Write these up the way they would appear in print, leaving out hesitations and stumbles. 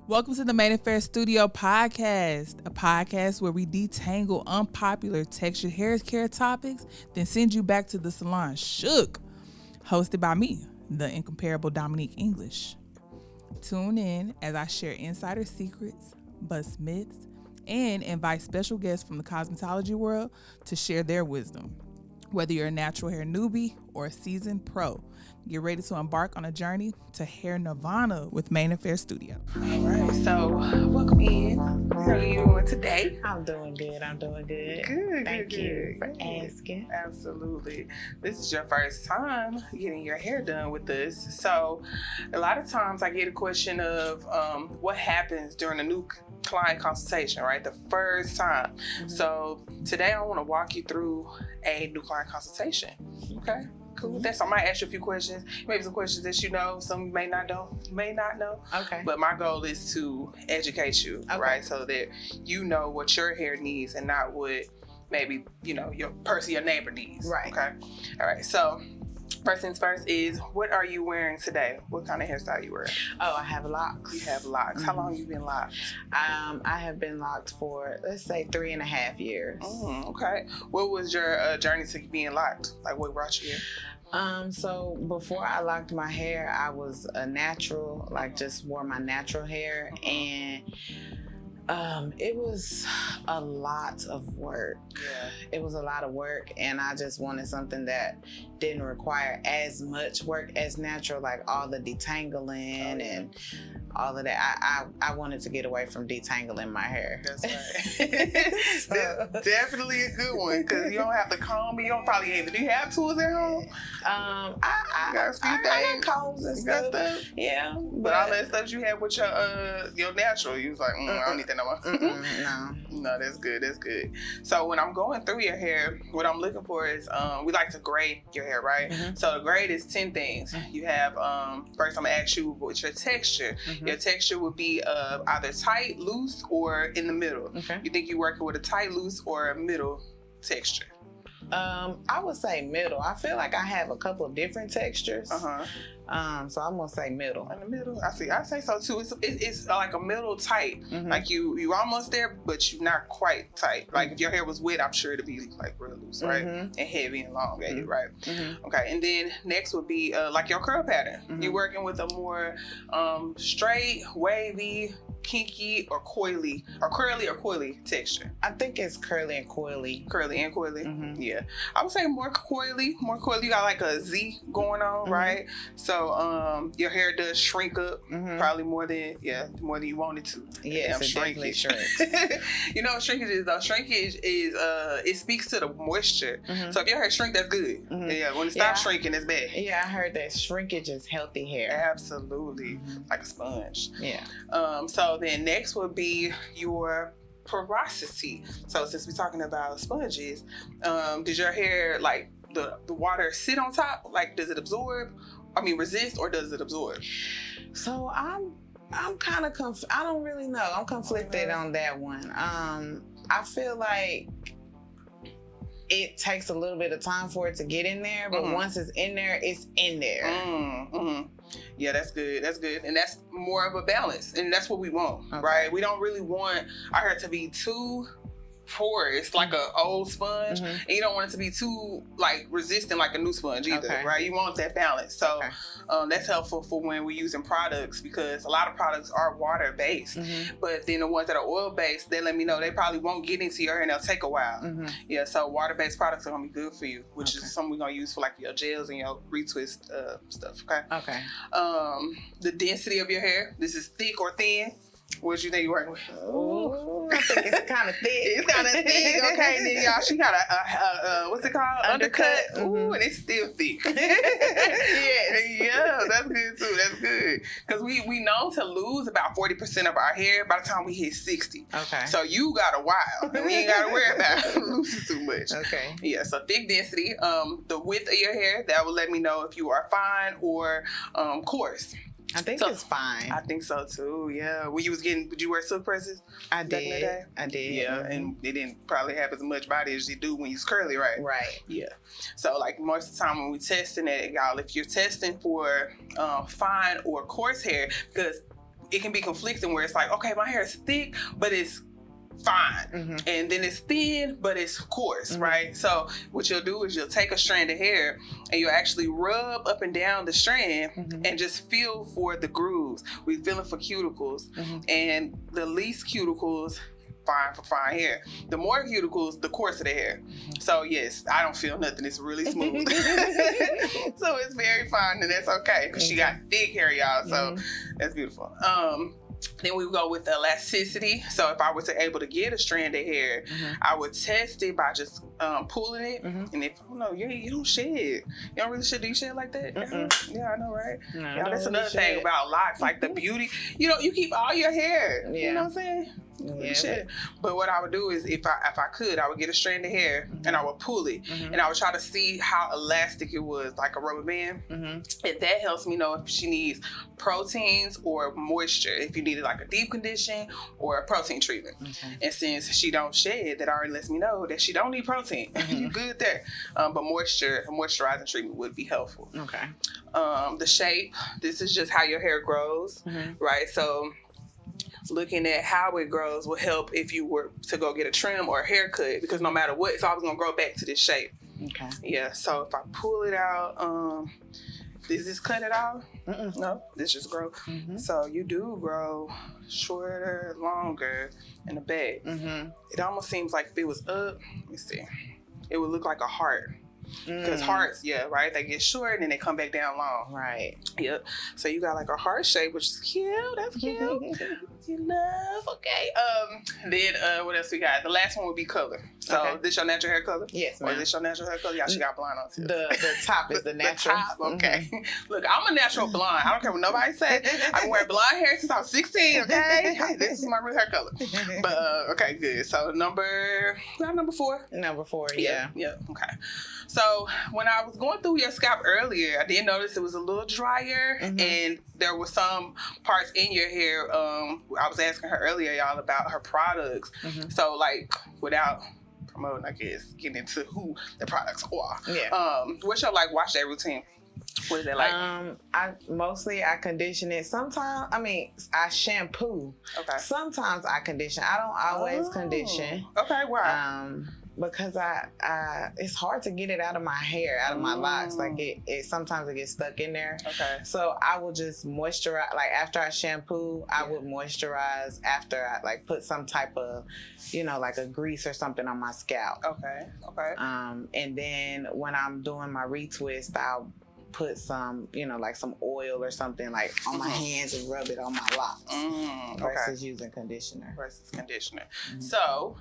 Welcome to the Main Affair Studio podcast, a podcast where we detangle unpopular textured hair care topics, then send you back to the salon shook. Hosted by me, the incomparable Dominique English. Tune in as I share insider secrets, bust myths, and invite special guests from the cosmetology world to share their wisdom. Whether you're a natural hair newbie or a seasoned pro, get ready to embark on a journey to hair nirvana with Main Affair Studio. All right, so welcome in. How are you doing today? I'm doing good. Good. Thank you for asking. Absolutely. This is your first time getting your hair done with us. So a lot of times I get a question of what happens during a new client consultation, right? The first time. Mm-hmm. So today I want to walk you through a new client consultation. Okay, cool. Mm-hmm. That's I might ask you a few questions, maybe some questions that you know, some you may not know. Okay. But my goal is to educate you, right? So that you know what your hair needs and not what maybe, your neighbor needs. Right. Okay. All right. So first things first is, what are you wearing today? What kind of hairstyle you wearing? Oh, I have locks. You have locks. Mm-hmm. How long you been locked? I have been locked for, let's say, 3.5 years. Okay. What was your journey to being locked? Like, what brought you here? So before I locked my hair, I was a natural, just wore my natural hair, and it was a lot of work. Yeah. It was a lot of work, and I just wanted something that didn't require as much work as natural, like all the detangling and all of that. I wanted to get away from detangling my hair. That's right. That's definitely a good one, because you don't have to comb. You don't probably even. Do you have tools at home? I got combs and stuff. Yeah, but all that stuff you had with your natural, you was like, I don't need that no more. No, that's good. That's good. So when I'm going through your hair, what I'm looking for is we like to grade your hair, right? Mm-hmm. So the grade is 10 things. You have first I'm gonna ask you what's your texture. Mm-hmm. Your texture would be either tight, loose, or in the middle. Okay. You think you're working with a tight, loose, or a middle texture? I would say middle. I feel like I have a couple of different textures. So I'm gonna say middle. In the middle, I say so too. It's like a middle tight. Mm-hmm. Like you almost there, but you're not quite tight. Like if your hair was wet, I'm sure it'd be like real loose, right? Mm-hmm. And heavy and elongated, right? Mm-hmm. Okay, and then next would be like your curl pattern. Mm-hmm. You're working with a more straight, wavy, kinky, or coily, or curly or coily texture. I think it's curly and coily. Curly and coily. Mm-hmm. Yeah, I would say more coily. You got like a Z going on, mm-hmm. right? So your hair does shrink up, mm-hmm. probably more than you want it to. Yeah, it definitely shrinks. You know what shrinkage is though? Shrinkage is it speaks to the moisture. Mm-hmm. So if your hair shrink, that's good. Mm-hmm. Yeah, when it stops shrinking, it's bad. Yeah, I heard that shrinkage is healthy hair. Absolutely, mm-hmm. like a sponge. Yeah. So then next would be your porosity. So since we're talking about sponges, does your hair, like the water, sit on top? Like, does it resist, or does it absorb? So I'm kind of I don't really know. I'm conflicted on that one. I feel like it takes a little bit of time for it to get in there, but mm-hmm. once it's in there, it's in there. Mm-hmm. Yeah, that's good. That's good. And that's more of a balance. And that's what we want, right? We don't really want our hair to be too porous, like an old sponge, mm-hmm. and you don't want it to be too resistant like a new sponge either, right? You want that balance. So that's helpful for when we're using products, because a lot of products are water based, mm-hmm. but then the ones that are oil based, they let me know they probably won't get into your hair and they'll take a while. Mm-hmm. Yeah, so water based products are gonna be good for you, which is something we're gonna use for like your gels and your retwist stuff. Okay. The density of your hair. This is thick or thin. What you think you're working with? Oh, I think it's kind of thick. It's kind of thick. Okay, then y'all, she got a what's it called? Undercut. Mm-hmm. Ooh, and it's still thick. Yes. Yeah, that's good too. That's good. Because we know to lose about 40% of our hair by the time we hit 60. Okay. So you got a while. And we ain't got to worry about losing too much. Okay. Yeah, so thick density. The width of your hair, that will let me know if you are fine or coarse. I think it's fine. I think so too. Yeah. When you was did you wear silk presses? I did. Yeah, mm-hmm. And they didn't probably have as much body as you do when you're curly, right? Right. Yeah. So like most of the time when we testing it, y'all, if you're testing for fine or coarse hair, because it can be conflicting where it's like, okay, my hair is thick, but it's fine. And then it's thin, but it's coarse, right? So what you'll do is you'll take a strand of hair and you'll actually rub up and down the strand and just feel for the grooves. We're feeling for cuticles. And the least cuticles, fine for fine hair. The more cuticles, the coarser the hair. So yes, I don't feel nothing. It's really smooth. So it's very fine, and that's okay because she got thick hair, y'all. So that's beautiful. Then we go with elasticity. So if I was able to get a strand of hair, I would test it by just pulling it. And if, I don't know, you don't shed. You don't really shed. Do you shed like that? Yeah, I know, right? No, yeah, that's another thing about life. Like the beauty, you know, you keep all your hair. You know what I'm saying? Yeah, but what I would do is if I could, I would get a strand of hair and I would pull it and I would try to see how elastic it was, like a rubber band. And that helps me know if she needs proteins or moisture, if you needed like a deep condition or a protein treatment. And since she don't shed, that already lets me know that she don't need protein. You good there. But a moisturizing treatment would be helpful. The shape, this is just how your hair grows, right? So looking at how it grows will help if you were to go get a trim or a haircut, because no matter what, it's always gonna grow back to this shape. Yeah, so if I pull it out, does this cut it off? No, this just grow. So you do grow shorter, longer in the back. It almost seems like if it was up, let me see, it would look like a heart. Because hearts, right? They get short and then they come back down long. Right. Yep. So you got like a heart shape, which is cute. That's cute. You love. Okay. Then what else we got? The last one would be color. So this your natural hair color? Yes, ma'am. Or is this your natural hair color? Y'all, she got blonde on too. The top is the natural. The top, okay. Look, I'm a natural blonde. I don't care what nobody say. I've been wearing blonde hair since I was 16, okay? This is my real hair color. But, okay, good. So number 4? Number 4, yeah. Yeah, okay. So when I was going through your scalp earlier, I did notice it was a little drier and there were some parts in your hair. I was asking her earlier, y'all, about her products. So like without promoting, I guess, getting into who the products are. What's your like wash day routine? What is that like? I condition it. Sometimes, I shampoo. Okay. Sometimes I condition. I don't always condition. Okay, why? Because it's hard to get it out of my hair, out of my locks. Like it sometimes it gets stuck in there. Okay. So I will just moisturize. Like after I shampoo, I would moisturize after I like put some type of, like a grease or something on my scalp. Okay. Okay. And then when I'm doing my retwist, I'll put some, like some oil or something like on my hands and rub it on my locks versus using conditioner. So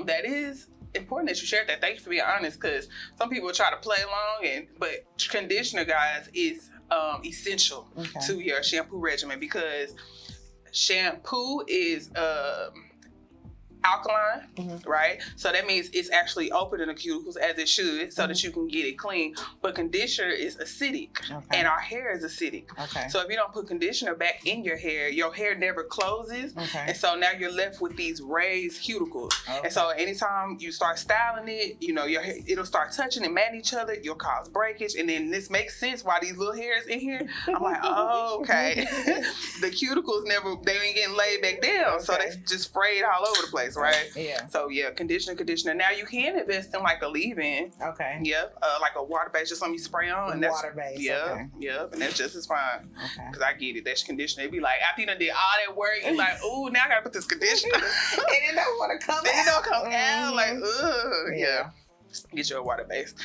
that is important that you shared that. Thank you for being honest, because some people try to play along, but conditioner, guys, is essential to your shampoo regimen, because shampoo is alkaline, right? So that means it's actually opening the cuticles as it should, so that you can get it clean. But conditioner is acidic, and our hair is acidic. So if you don't put conditioner back in your hair never closes, and so now you're left with these raised cuticles. And so anytime you start styling it, your hair, it'll start touching and matting each other. You'll cause breakage, and then this makes sense why these little hairs in here. I'm like, oh, okay. The cuticles they ain't getting laid back down, so they just frayed all over the place. Right? Yeah. So yeah, conditioner. Now you can invest in like a leave-in. Okay. Yep. Like a water base, just something you spray on. And that's water base. Yep. Yep. And that's just as fine. Okay. Because I get it. That's conditioner. It'd be like after you done did all that work, you're like, ooh, now I gotta put this conditioner. And it don't want to come out. It don't come out. Like, ugh. Yeah. Get your water base.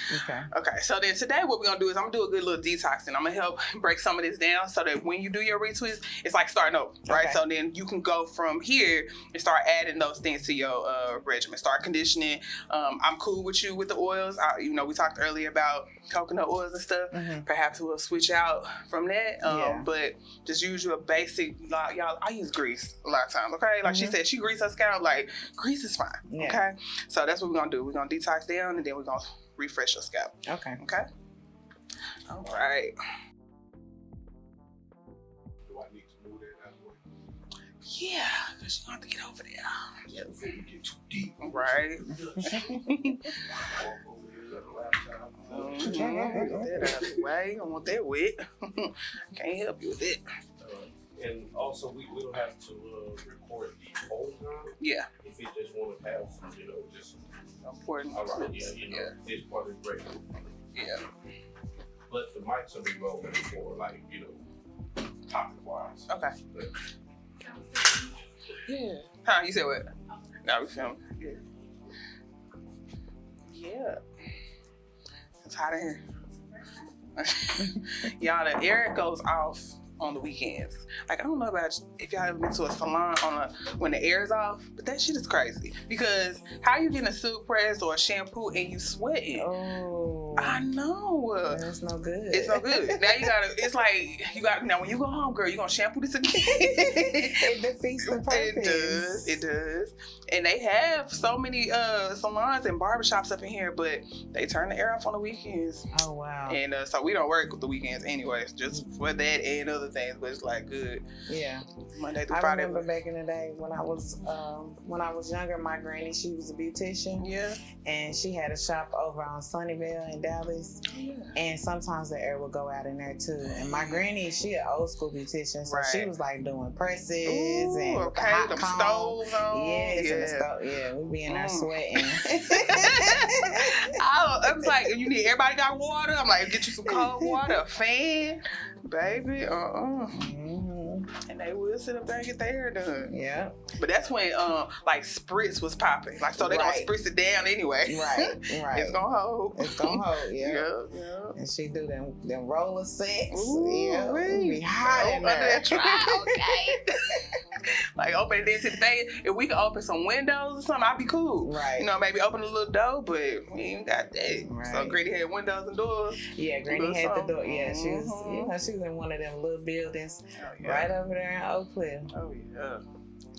Okay. So then today what we're going to do is I'm going to do a good little detoxing. I'm going to help break some of this down so that when you do your retwist, it's like starting over, right? So then you can go from here and start adding those things to your regimen. Start conditioning. I'm cool with you with the oils. We talked earlier about coconut oils and stuff. Perhaps we'll switch out from that. But just use your basic, y'all, I use grease a lot of times, okay? Like she said, she greased her scalp, like grease is fine, okay? So that's what we're going to do. We're going to detox down, and then we're going to refresh your scalp. Okay. All right. Do I need to move that out of the way? Yeah, because you don't have to get over there. Yeah, before you get too deep. Right. Get that out of the way. You don't want that wet. Can't help you with it. And also, Also, we don't have to record the whole time. Yeah. If we just want to have some, just important. all right, this part is great. Yeah. But the mics will be rolling for topic wise. Okay. But, yeah. Huh? You said what? Now we film. Yeah. Yeah. It's hot in here. Y'all, the air goes off on the weekends. Like, I don't know about if y'all ever been to a salon when the air is off, but that shit is crazy. Because how you getting a silk press or a shampoo and you sweating? Oh, I know. That's no good. It's no good. Now now when you go home, girl, you gonna shampoo this again. It defeats the purpose. It does. And they have so many salons and barbershops up in here, but they turn the air off on the weekends. Oh, wow. And so we don't work with the weekends anyways, just for that and other things, but it's like good. Yeah. Monday through I Friday. remember back in the day when I was younger, my granny, she was a beautician. Yeah. And she had a shop over on Sunnyvale in Dallas. Yeah. And sometimes the air would go out in there too. And my granny, she an old school beautician, so she was like doing presses and okay, hot them comb. stoves on. Yes, and the stove. Yeah, we be in there sweating. I was like, you need everybody got water? I'm like, get you some cold water, a fan, baby. And they will sit up there and get their hair done. Yeah. But that's when like spritz was popping. Like, so they gonna spritz it down anyway. Right. It's gonna hold. Yeah. Yeah. And she do them roller sets. Ooh, yeah. We be hot in under there. that trial, okay. Like, open this thing. If we could open some windows or something, I'd be cool. Right. Maybe open a little door, but we ain't got that. Right. So Granny had windows and doors. Yeah, Granny had the door. Yeah, she was she was in one of them little buildings right over there in Oak Cliff. Oh yeah.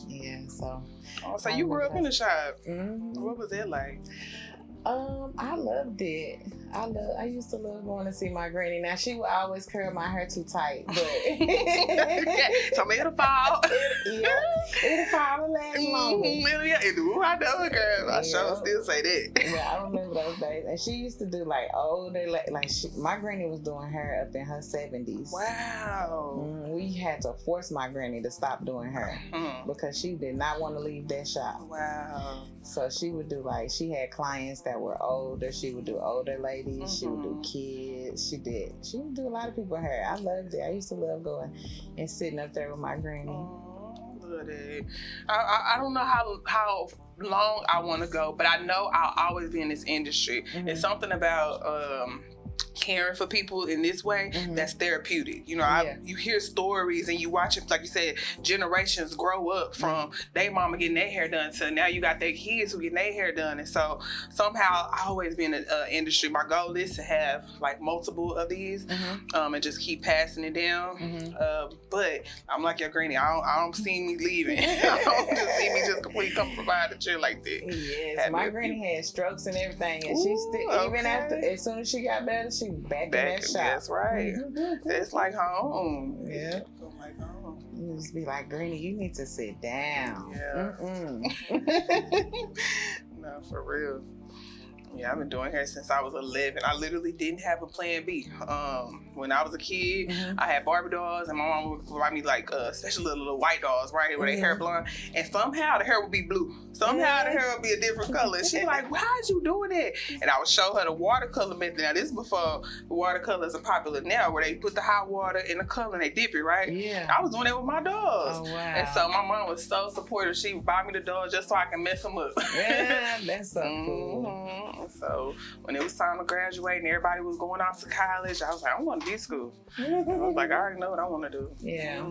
Yeah, so. Oh, so you grew up in the shop. Mm-hmm. What was it like? I loved it. I used to love going to see my granny. Now she would always curl my hair too tight, but so it'll fall. It'll fall and last longer. Yeah, it do. I know it, girl. I sure still say that. Yeah, I remember those days. And she used to do like older, my granny was doing hair up in her 70s. Wow. We had to force my granny to stop doing hair because she did not want to leave that shop. Wow. So she would do she had clients that were older. She would do older ladies. She would do kids. She would do a lot of people's hair. I loved it. I used to love going and sitting up there with my granny. Oh, love it. I don't know how long I want to go, but I know I'll always be in this industry. It's something about caring for people in this way that's therapeutic. You hear stories and you watch it, like you said, generations grow up from their mama getting their hair done to now you got their kids who getting their hair done. And so somehow I always been in the industry. My goal is to have like multiple of these and just keep passing it down. But I'm like your granny. I don't see me leaving. I don't just see me just completely come provide a chair like that. Yes, my granny had strokes and everything, and she still even after as soon as she got better, she back in that shop. That's right. It's like home. Yeah. Like home. You just be like, Granny, you need to sit down. Yeah. No, for real. Yeah, I've been doing hair since I was 11. I literally didn't have a plan B. When I was a kid, I had Barbie dolls, and my mom would buy me like special little white dolls, right, with their hair blonde, and somehow the hair would be blue. Somehow the hair would be a different color. And she's like, "Why is you doing that?" And I would show her the watercolor method. Now this is before the watercolors are popular now, where they put the hot water in the color and they dip it, right? Yeah. I was doing that with my dolls. Oh, wow. And so my mom was so supportive. She would buy me the dolls just so I can mess them up. Yeah, that's so cool. So when it was time to graduate and everybody was going off to college, I was like, I'm going to B school. I was like, I already know what I want to do. Yeah.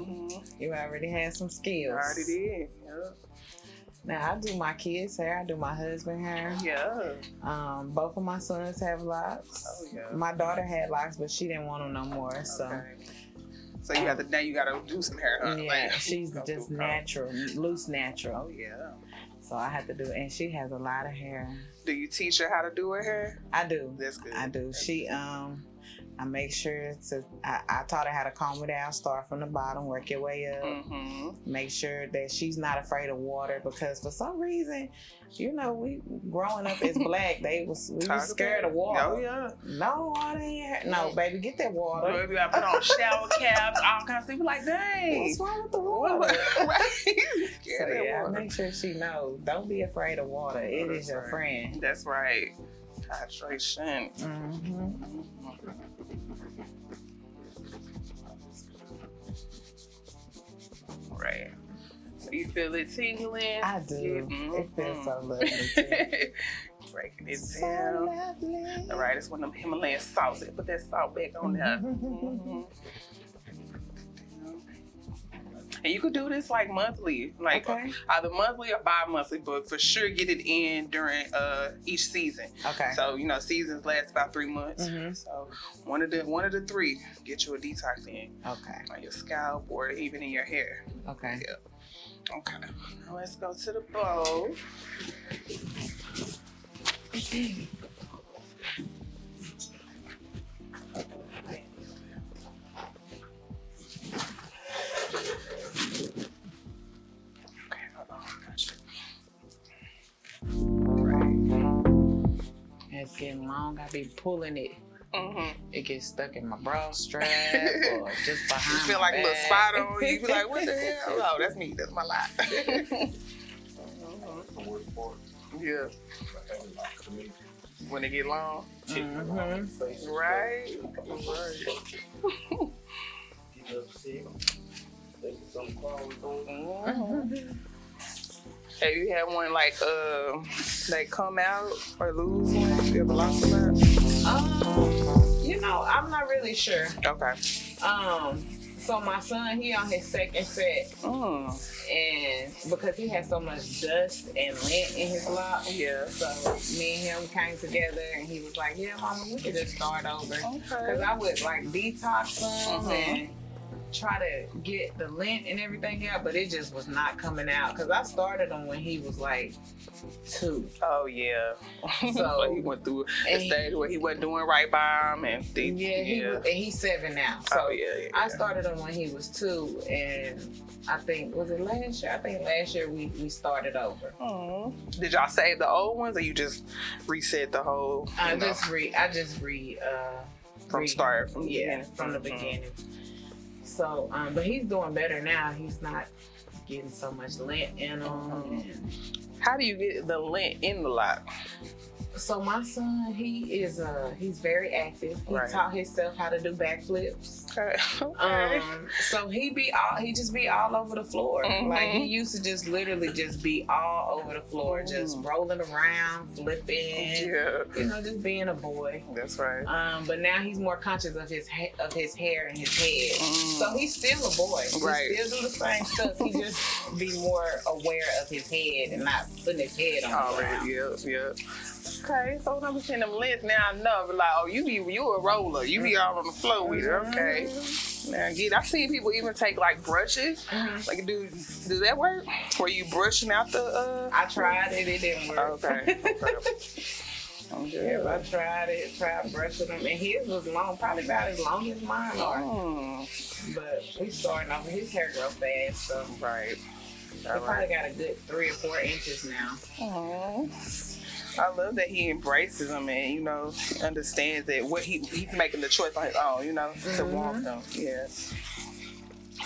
You already had some skills. I already did. Yeah. Now, I do my kids' hair. I do my husband's hair. Yeah. Both of my sons have locks. Oh, yeah. My daughter had locks, but she didn't want them no more. So. Okay. So you got to now you got to do some hair, huh? Yeah, she's just natural, loose natural. Oh yeah. So I have to do, and she has a lot of hair. Do you teach her how to do her hair? I do. That's good. I do. She I make sure I taught her how to calm it down. Start from the bottom, work your way up. Make sure that she's not afraid of water, because for some reason, you know, we growing up as black, we was scared of water. Oh yeah. No water in here. No, baby, get that water. Baby, I put on shower caps, all kinds of things. Like, dang, what's wrong with the water? Right? So, yeah, make sure she knows. Don't be afraid of water. It is your friend. That's right. Hydration. Right. So you feel it tingling? I do. It feels so lovely too. Breaking it So down. lovely. All right, it's one of them Himalayan salts. Put that salt back on there. And you could do this like monthly, like either monthly or bi-monthly, but for sure get it in during each season. Okay. So, you know, seasons last about 3 months. So one of the 3, get you a detox in. Okay. On your scalp or even in your hair. Okay. Yeah. Okay. Now let's go to the bowl. It's getting long. I be pulling it. It gets stuck in my bra strap or just behind. You feel my like a little back. spot on you. You be like, what the hell? Oh, that's me. That's my life. Yeah. When it get long. Right. Have you had one like they come out or lose one? You ever lost a lot? You know, I'm not really sure. Okay. So my son, he on his second set, and because he had so much dust and lint in his lock, so me and him came together, and he was like, "Yeah, Mama, we could just start over." Because I would like detox them and try to get the lint and everything out, but it just was not coming out. Because I started him when he was like 2. Oh yeah. So he went through a stage where he wasn't doing right by him, and he's 7 now. So I started him when he was 2, and I think was it last year? I think last year we started over. Did y'all save the old ones, or you just reset the whole? I just from the beginning. So, but he's doing better now. He's not getting so much lint in him. How do you get the lint in the lock? So my son, he's very active. He taught himself how to do backflips. So he just be all over the floor. Like he used to just literally just be all over the floor, just rolling around, flipping. You know, just being a boy. That's right. But now he's more conscious of his hair and his head. So he's still a boy. He still do the same stuff. He just be more aware of his head and not putting his head on the ground. Okay, so when I'm seeing them lint now, I know, but like, oh, you a roller. You be all on the floor with it. Okay. Now, I seen people even take like brushes. Like, do that work? Where you brushing out the? I tried it. It didn't work. Okay. I tried brushing them, and his was long, probably about as long as mine are. But we starting off, his hair grow fast, so he probably got a good 3 or 4 inches now. I love that he embraces them and, you know, understands that what he's making the choice on his own, you know, to want them. Yeah.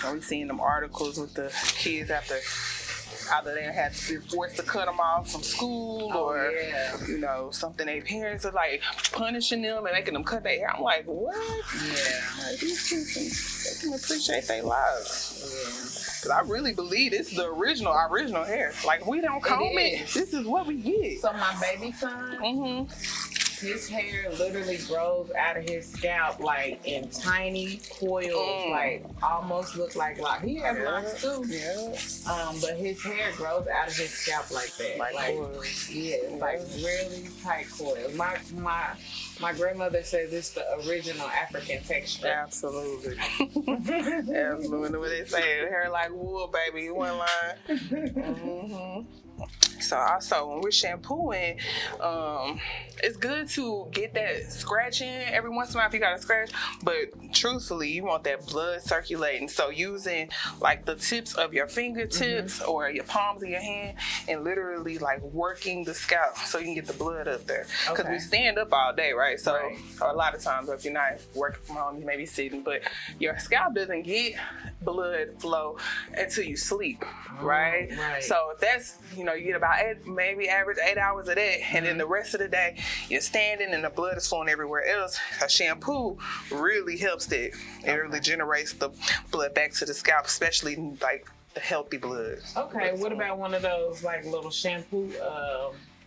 And we seen them articles with the kids after either they had to be forced to cut them off from school or, you know, something their parents are like punishing them and making them cut their hair. I'm like, what? Yeah. Like, these kids, they can appreciate their lives. Cause I really believe this is the original hair. Like, we don't comb it. This is what we get. So my baby son, his hair literally grows out of his scalp like in tiny coils, like almost look like locks. He has locks too. But his hair grows out of his scalp like that. Like like really tight coils. My grandmother says it's the original African texture. Absolutely. Absolutely. When they say hair like wool, baby, you want line. So also when we're shampooing, it's good to get that scratching every once in a while if you got a scratch, but truthfully you want that blood circulating. So using like the tips of your fingertips or your palms of your hand and literally like working the scalp so you can get the blood up there. Because we stand up all day, right? So a lot of times if you're not working from home, you may be sitting, but your scalp doesn't get blood flow until you sleep, right? So if that's, you get about maybe average 8 hours a day, and then the rest of the day you're standing and the blood is flowing everywhere else. A shampoo really helps that. It really generates the blood back to the scalp, especially like the healthy blood. Okay, what about one of those like little shampoo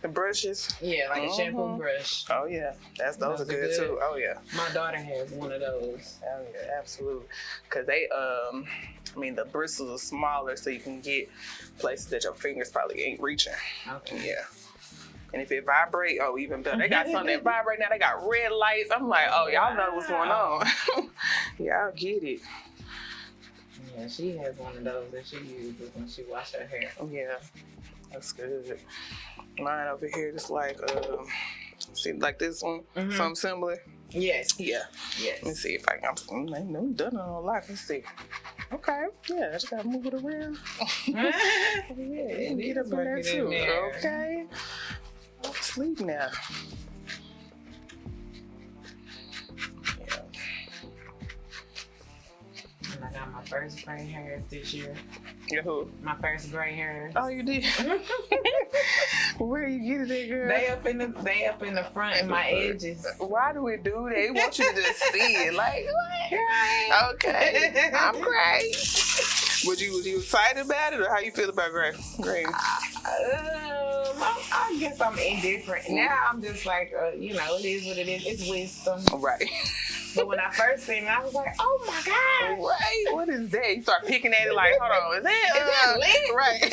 the brushes? Yeah, like a shampoo brush. Oh yeah, those are good too. Oh yeah. My daughter has one of those. Oh yeah, absolutely. Cause they the bristles are smaller, so you can get places that your fingers probably ain't reaching. Okay. Yeah. And if it vibrate, even better. They got something that vibrate now. They got red lights. I'm like, y'all know what's going on. Y'all get it. Yeah, she has one of those that she uses when she washes her hair. Yeah, that's good. Mine over here just like, see, like this one, something similar. Yes. Yeah. Yes. Let me see if I can. I know done it a lot. Let's see. Okay. Yeah, I just gotta move it around. Yeah, you can get up in there too. Okay. I'm asleep now. Yeah. And I got my first gray hairs this year. You who? My first gray hairs. Oh, you did? Where you get it, girl? They up in the front and my edges. Why do we do that? They want you to just see it. Like, what? Okay. I'm great. Was you excited about it, or how you feel about gray? I guess I'm indifferent. Now I'm just like, it is what it is. It's wisdom. Right. But when I first seen it, I was like, oh my God. Right. What is that? You start picking at it like, hold on, is that lit? Right.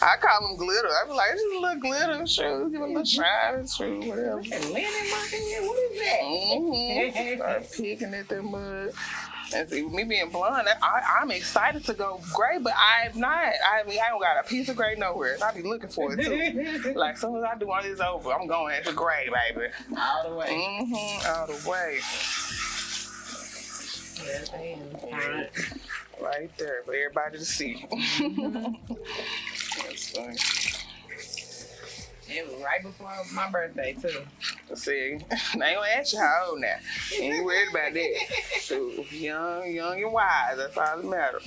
I call them glitter. I be like, it's just a little glitter. Sure, give it a little shine. Sure, whatever. Lint in my hair? What is that? Start picking at the mud. And see, with me being blonde, I'm excited to go gray, but I'm not. I don't got a piece of gray nowhere. I be looking for it too. Like, as soon as I do one of these over, I'm going to gray, baby. All the way. All the way. Yeah, right there for everybody to see. That's funny. It was right before my birthday too. See, I ain't gonna ask you how old now. Ain't worried about that. So young and wise. That's all that matters.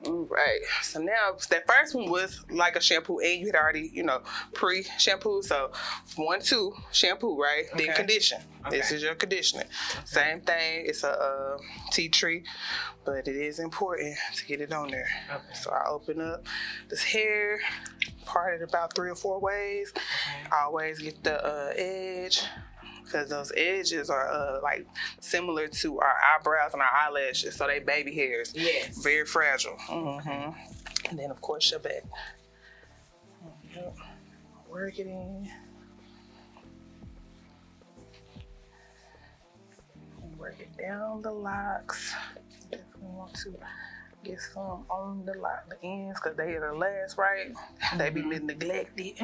Right. So now that first one was like a shampoo, and you had already, pre-shampoo. So 1, 2 shampoo, right? Okay. Then condition. Okay. This is your conditioner. Okay. Same thing. It's a tea tree, but it is important to get it on there. Okay. So I open up this hair, part it about 3 or 4 ways. Okay. I always get the edge, because those edges are like similar to our eyebrows and our eyelashes, so they baby hairs. Yes. Very fragile. And then of course your back. Work it in. Work it down the locks. Definitely want to get some on the ends, because they are the last, right? They be neglected.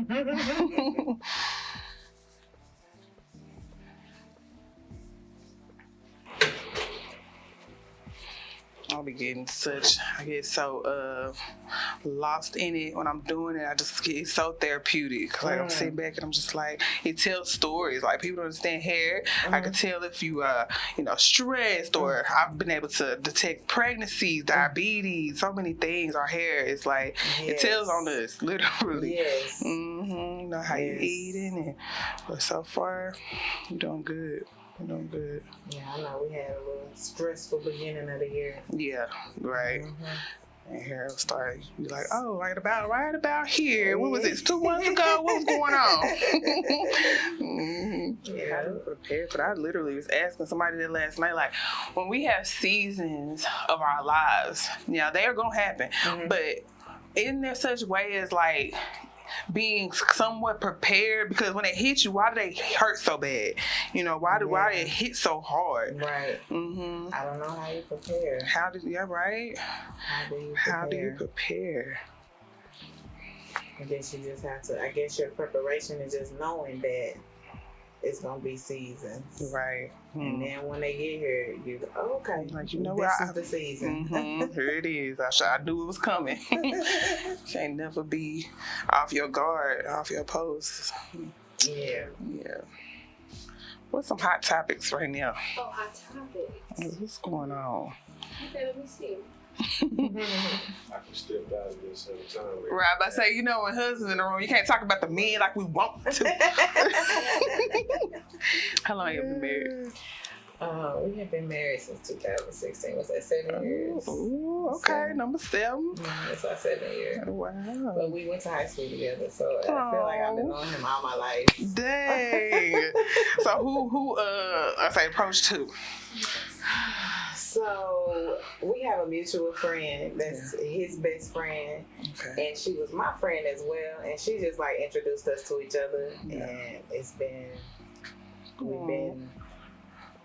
I'll be getting I get so lost in it when I'm doing it. I just get so therapeutic. Like I'm sitting back and I'm just like, it tells stories. Like people don't understand hair. I can tell if you stressed, or I've been able to detect pregnancies, diabetes, so many things. Our hair is like, it tells on us, literally. Yes. You know how you eating, but so far, you're doing good. We're doing good. Yeah, I know we had a little stressful beginning of the year. Yeah, right. And here it'll start, you're like, oh, right about here. What was it, 2 months ago? What was going on? Yeah, I was prepared for that. I literally was asking somebody that last night, like, when we have seasons of our lives, they are going to happen. But isn't there such way as like, being somewhat prepared, because when it hits you, why do they hurt so bad? You know, why do it hit so hard? Right. I don't know how you prepare. How do you prepare? I guess you just have to. I guess your preparation is just knowing that it's gonna be seasons, right? And then when they get here, you go, oh, okay, like you know this what? Is the season. Here it is. I knew it was coming. Can't never be off your guard, off your post. Yeah. What's some hot topics right now? Oh, hot topics. What's going on? Okay, let me see. I can step out of this every time. Right, but I say, you know, when husbands in the room, you can't talk about the men like we want to. How long have you been married? We have been married since 2016. Was that 7 years? Ooh, okay, number 7. That's our 7 years. Wow. But we went to high school together, so I feel like I've been knowing him all my life. Dang. So who I say approached who? So we have a mutual friend that's his best friend, and she was my friend as well, and she just like introduced us to each other, and it's been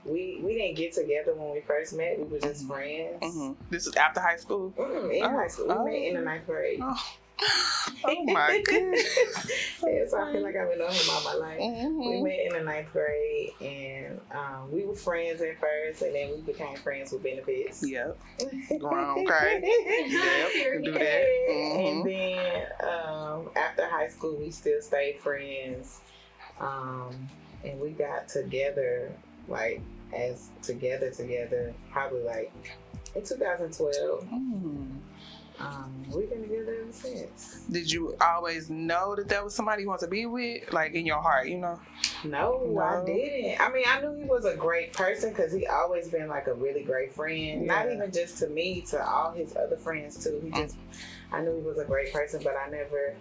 we didn't get together when we first met. We were just friends. This is after high school? In high school. We met in the 9th grade. Oh my goodness. So I feel like I've been knowing him all my life. We met in the 9th grade, and we were friends at first, and then we became friends with benefits. Yep. Okay. Yep. Do that. And then after high school, we still stayed friends, and we got together together probably like in 2012. We've been together ever since. Did you always know that was somebody you want to be with, like in your heart, you know? No, I didn't. I mean, I knew he was a great person because he always been like a really great friend. Not even just to me, to all his other friends too. I knew he was a great person, but I never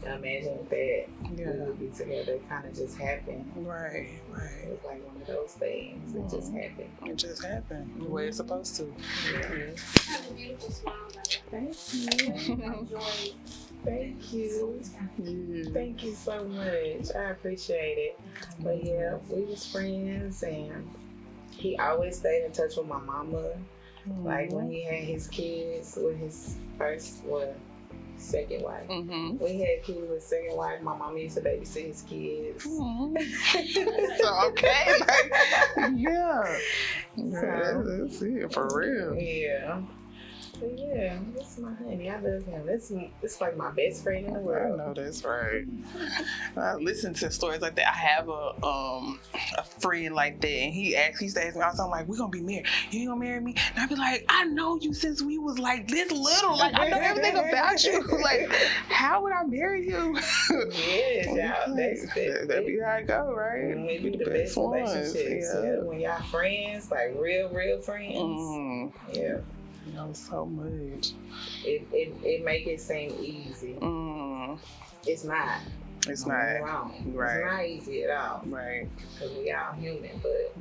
imagined that we would be together. It kind of just happened. Right. It was like one of those things. It just happened. It just happened the way it's supposed to. You have a beautiful smile. Thank you. Thank you. Thank you so much. I appreciate it. But yeah, we was friends, and he always stayed in touch with my mama. Like when he had his kids with his second wife. When he had kids with his second wife, my mama used to babysit his kids. So okay, that's it for real. Yeah. But yeah, this is my honey. I love him. This is like my best friend in the world. I know that's right. I listen to stories like that. I have a friend like that, and he used to ask me all the time, like, "We gonna be married? You ain't gonna marry me?" And I'd be like, "I know you since we was like this little. Like I know everything about you. Like, how would I marry you?" Yeah, that'd be how it go, right? Maybe the best relationships. Yeah, when y'all friends, like real friends. Yeah. You know so much. It make it seem easy. It's not. It's not. Wrong. Right. It's not easy at all. Right. Because we all human, but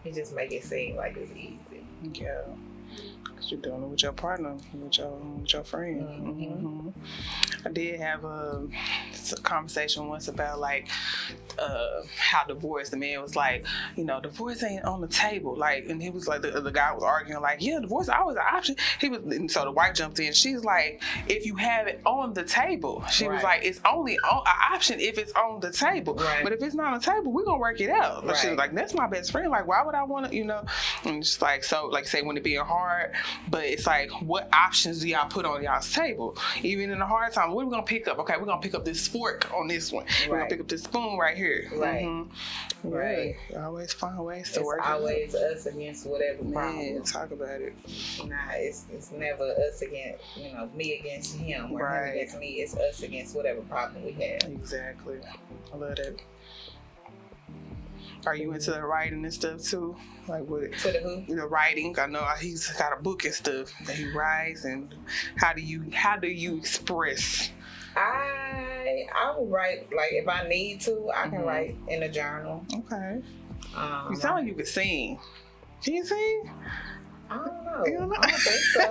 it just make it seem like it's easy. Yeah. Because you're doing it with your partner, with your friend. I did have a conversation once about like how divorce. The man was like, you know, divorce ain't on the table. Like, and he was like, the guy was arguing like, yeah, divorce is always an option. And so the wife jumped in. She's like, if you have it on the table, she was like, it's only an option if it's on the table. Right. But if it's not on the table, we're gonna work it out. But she was like, that's my best friend. Like, why would I want to, you know? And it's like, so like say when it being hard, but it's like, what options do y'all put on y'all's table? Even in the hard time, what are we gonna pick up? Okay, we're gonna pick up this fork on this one. We're gonna pick up this spoon right here. Right. Right. Yeah, always find ways to work. It's always us against whatever problem. Talk about it. Nah, it's never us against, you know, me against him or him against me. It's us against whatever problem we have. Exactly. I love that. Are you into the writing and stuff too? Like what? To the who? You know, writing. I know he's got a book and stuff that he writes. And how do you express? I will write, like if I need to, I can write in a journal. Okay. You sound like you could sing. Can you sing? I don't know. know. You don't know? I don't think so.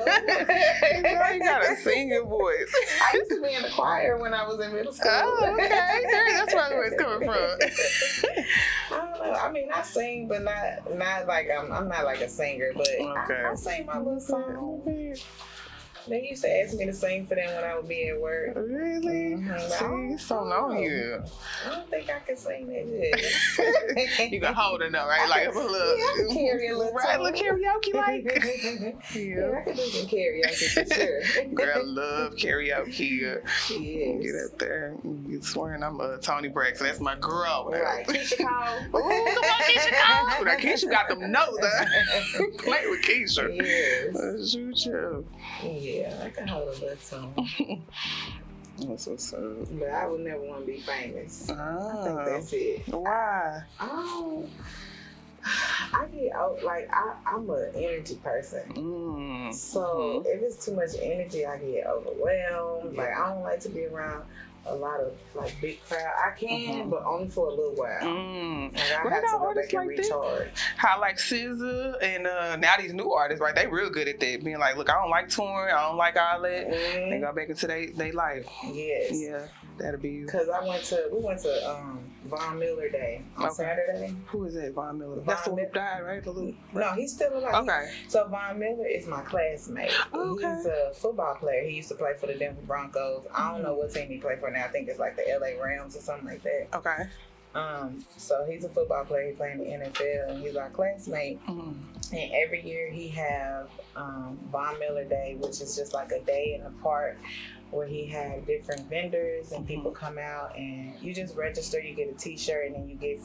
You got a singing voice. I used to be in the choir when I was in middle school. Oh, okay. That's probably where it's coming from. I don't know. I mean, I sing, but not like I'm not like a singer, but Okay. I sing my little song. They used to ask me to sing for them when I would be at work. Really? See, it's so long here. I don't think I can sing that good. You can hold it though, right? Like a little, I can carry a little right? Little karaoke, like. Yeah, I can do some karaoke for sure. Girl, I love karaoke. Yes. Get up there. You swearing I'm Tony Braxton. That's my girl. Right. Keisha Cole. Ooh, come on, Keisha Cole. Now, Keisha got them notes. Play with Keisha. Yes. Shoot you. Yeah, I can hold a little song. That's what's up. But I would never want to be famous. I think Ah, that's it. why? I get out, like, I'm an energy person. So if it's too much energy, I get overwhelmed. Yeah. Like, I don't like to be around a lot of like big crowd. I can, but only for a little while. Like, I Well, have to go artists back and like that. recharge. How like SZA and now these new artists, right? They real good at that. Being like, look, I don't like touring. I don't like all that. They go back into they life. Yes. Yeah, that'll be you. Because we went to Von Miller Day on Saturday. Who is that? Von Miller. That's the one who died, right? The little... No, he's still alive. Okay. So Von Miller is my classmate. Okay. He's a football player. He used to play for the Denver Broncos. I don't know what team he played for now. I think it's like the LA Rams or something like that. Okay. So he's a football player. He played in the NFL, and he's our classmate. And every year he have Von Miller Day, which is just like a day in the park where he had different vendors and people come out and you just register, you get a t-shirt, and then you get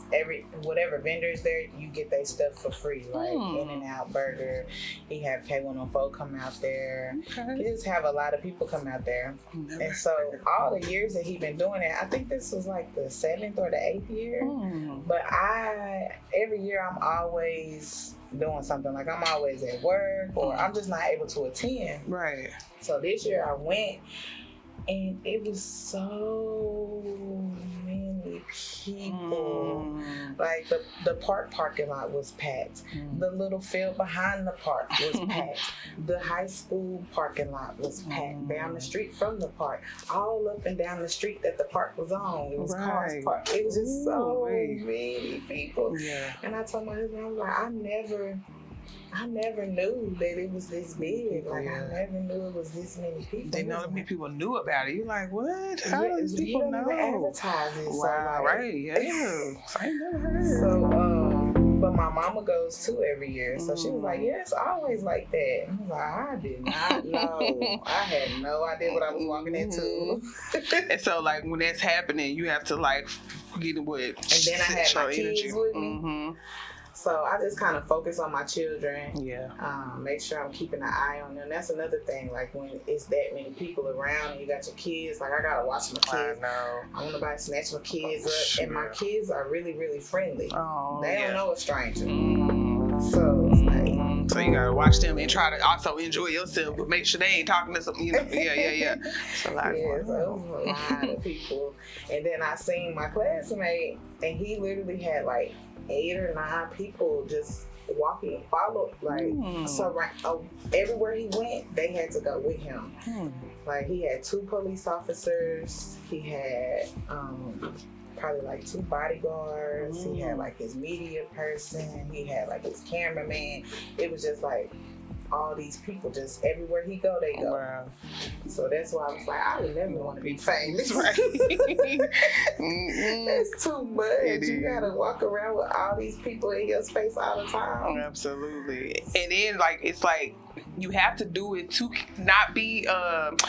whatever vendors there, you get their stuff for free, like In-N-Out Burger. He had K104 come out there. He just have a lot of people come out there. And so all the years that he been doing it, I think this was like the 7th or the 8th year. But every year I'm always doing something. Like I'm always at work or I'm just not able to attend. Right. So this year I went and it was so many people. Like the parking lot was packed. The little field behind the park was packed. The high school parking lot was packed. Down the street from the park. All up and down the street that the park was on. It was cars parked. It was just so many people. Yeah. And I told my husband, I was like, I never knew that it was this big. Like, I never knew it was this many people. They know that many people knew about it. You're like, what? How do these you people don't know? even advertise it. Wow, so, like, right. Yeah. I ain't never heard. So, but my mama goes too every year. So she was like, yeah, it's always like that. I was like, I did not know. I had no idea what I was walking into. And so, like, when that's happening, you have to, like, get it with. And then I had my kids with me. So I just kind of focus on my children. Yeah. Make sure I'm keeping an eye on them. That's another thing. Like when it's that many people around and you got your kids, like I gotta watch my kids. I know. I want nobody to snatch my kids up. Sure. And my kids are really, really friendly. Oh, they don't know a stranger. So it's like, so you gotta watch them and try to also enjoy yourself, but make sure they ain't talking to some, you know. Yeah. It's a lot. Yeah, so it was a lot of people. And then I seen my classmate, and he literally had like 8 or 9 people just walking, followed, like, so everywhere he went, they had to go with him. Like, he had 2 police officers, he had probably like 2 bodyguards, he had like his media person, he had like his cameraman. It was just like all these people, just everywhere he go, they go. Wow. So that's why I was like, I would never want to be famous. Right. That's too much. You gotta walk around with all these people in your space all the time. Absolutely. And then, like, it's like you have to do it to not be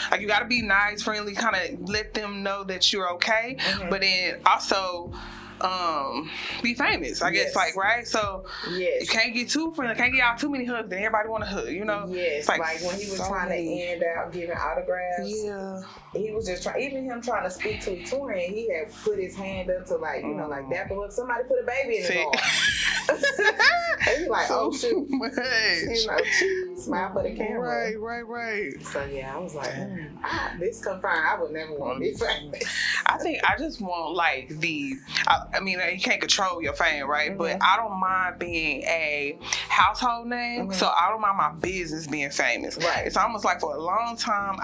like, you gotta be nice, friendly, kind of let them know that you're okay, but then also be famous, I guess, like, right? So you can't get too friendly, can't get out too many hugs, then everybody want to hug, you know? Yes, like when he was trying to end out giving autographs. Yeah. He was just trying, even him trying to speak to Victoria, he had put his hand up to, like, you know, like dapper up. Somebody put a baby in his arm. And he's like, oh shoot. He's like, smile for the camera. Right. So yeah, I was like, this confirmed. I would never want to be famous. I think I just want like I mean, you can't control your fame, right? But I don't mind being a household name, so I don't mind my business being famous. Right. It's almost like for a long time,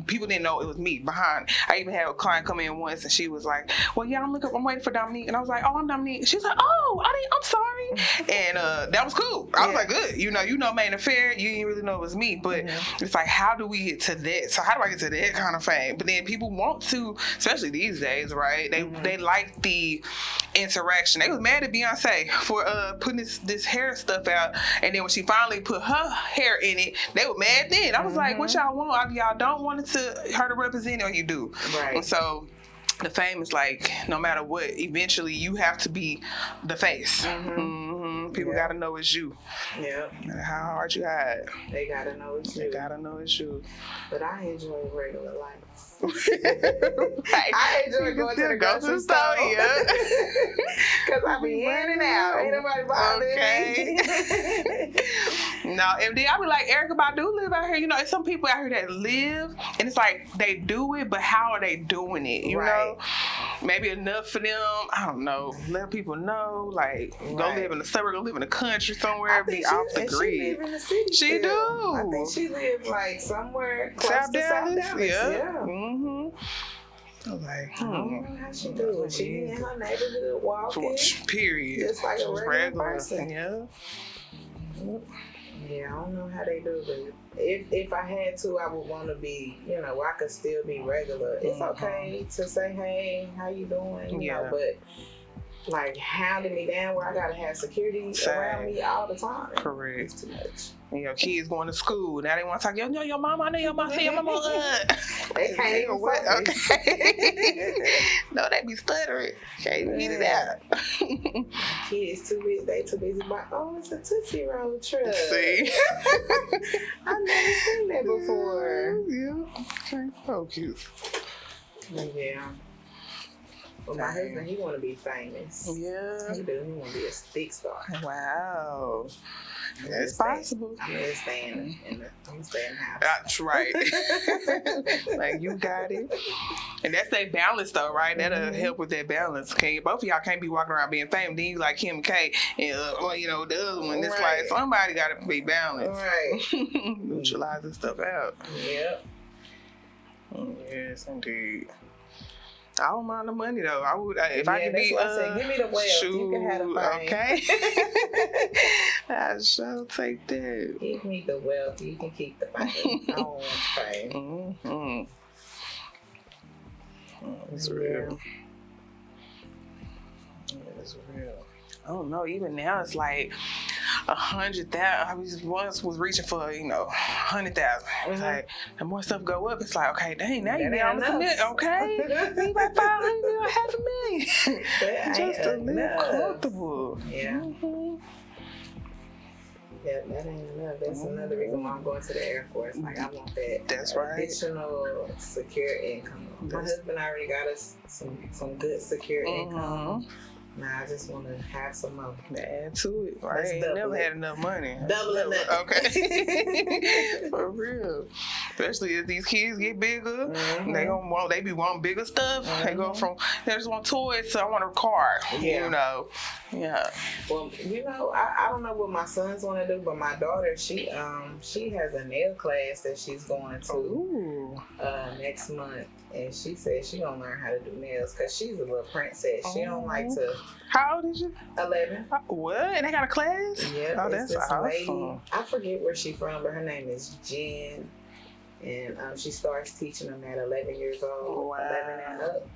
people didn't know it was me behind. I even had a client come in once and she was like, well, yeah, I'm waiting for Dominique. And I was like, oh, I'm Dominique. She's like, oh, I'm sorry. And that was cool. I was like, good. You know, Main Affair, you didn't really know it was me. But it's like, how do we get to that? So how do I get to that kind of fame? But then people want to, especially these days, right? They like the interaction. They was mad at Beyonce for putting this hair stuff out. And then when she finally put her hair in it, they were mad then. I was like, what y'all want? Y'all don't want her to represent it, or you do. Right. And so the fame is like, no matter what, eventually you have to be the face. People gotta know it's you. Yeah. No matter how hard you hide, they gotta know it's you. They gotta know it's you. But I enjoy regular life. I enjoy going to the grocery store. Yeah. Cause I be in and out. Ain't nobody bothering me. No, and then I be like, Erykah Badu live out here. You know, it's some people out here that live, and it's like they do it, but how are they doing it? You know, maybe enough for them. I don't know. Let people know. Like, go live in the suburb, go live in the country somewhere, be off the grid. She live in the city. She do. I think she live like somewhere close to South Dallas. Yeah. I was like, I don't know how she do it. She be in her neighborhood walking. Period. Just like a regular person. Yeah. Yeah, I don't know how they do it. If I had to, I would want to be, you know, I could still be regular. It's okay to say, hey, how you doing? You know, but like hounding me down where I gotta have security around me all the time. Correct. It's too much. And your kids going to school. Now they want to talk, yo, your mama, I know your mama, say your mama. They can't even what? Okay. No, they be stuttering. Can't even get it out. Kids too busy about, oh, it's a Tootsie Roll truck. See? I've never seen that before. Yeah. Okay. So cute. Yeah. Well, my husband, he want to be famous. Yeah. He do. He want to be a big star. Wow. It's possible. I'm going to stay in the house. That's right. Like, you got it. And that's that balance, though, right? That'll help with that balance. Okay, both of y'all can't be walking around being famous. Then you like Kim K, and you know, the other one. It's like somebody got to be balanced. Right. Neutralizing stuff out. Yep. Yes, indeed. I don't mind the money though. I would if I could be. I said, give me the wealth. You can have the fame. Okay. I shall take that. Give me the wealth. You can keep the fame. I don't want the fame. It's real. It's real. I don't know. Even now, it's like 100,000. I was reaching for 100,000. It's like the more stuff go up, it's like okay, dang, now you be almost a million. Okay, you about 500, $500,000. Just to live comfortable. Yeah. Yeah, that ain't enough. That's another reason why I'm going to the Air Force. Like I want that. That's right. Additional secure income. My husband already got us some good secure income. Now I just want to have some more. Add to it. I ain't never had enough money. Double it. Okay. For real. Especially as these kids get bigger, they be wanting bigger stuff. They go from, they just want toys to I want a car. Yeah. Yeah. Well, I don't know what my sons want to do, but my daughter, she has a nail class that she's going to next month. And she said she gonna learn how to do nails because she's a little princess. She don't like to. How old is you? 11. What? And they got a class? Yeah. Oh, that's awesome. Lady, I forget where she's from, but her name is Jen. And she starts teaching them at 11 years old, 11 and up.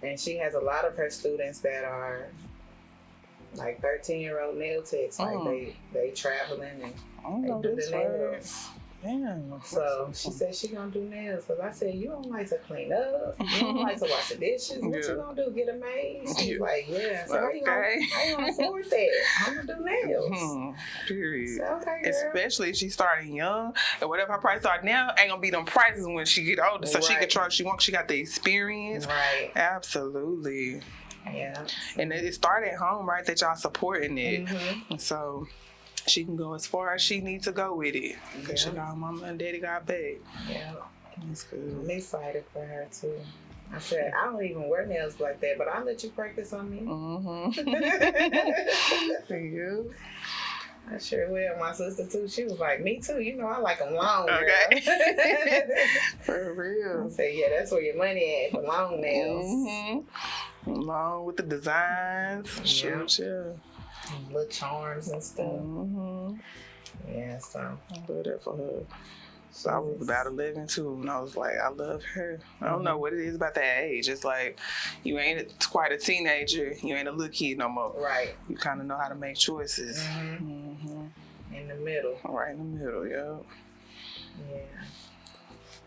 And she has a lot of her students that are like 13-year-old nail techs. Like they traveling and they do the nails. Damn. So she said she gonna do nails. Because I said, you don't like to clean up. You don't like to wash the dishes. What you gonna do? Get a maid? She's like, yeah. So how you gonna afford that? I'm gonna do nails. Period. So, okay, girl. Especially if she's starting young. And whatever her prices are now ain't gonna be them prices when she get older. So she can charge she wants. She got the experience. Right. Absolutely. Yeah. And it started at home, right? That y'all supporting it. And so she can go as far as she needs to go with it. Because she got mama and daddy got back. Yeah. That's good. I'm excited for her too. I said, I don't even wear nails like that, but I'll let you practice on me. Yeah. I sure will. My sister too. She was like, me too. You know, I like them long. Okay. Girl. For real. I said, yeah, that's where your money at, for long nails. Along with the designs. Yeah. Sure. Little charms and stuff. Yeah, so. I love that for her. So I was about 11 too, and I was like, I love her. I don't know what it is about that age. It's like you ain't quite a teenager. You ain't a little kid no more. Right. You kind of know how to make choices. In the middle. Right in the middle, yeah. Yeah.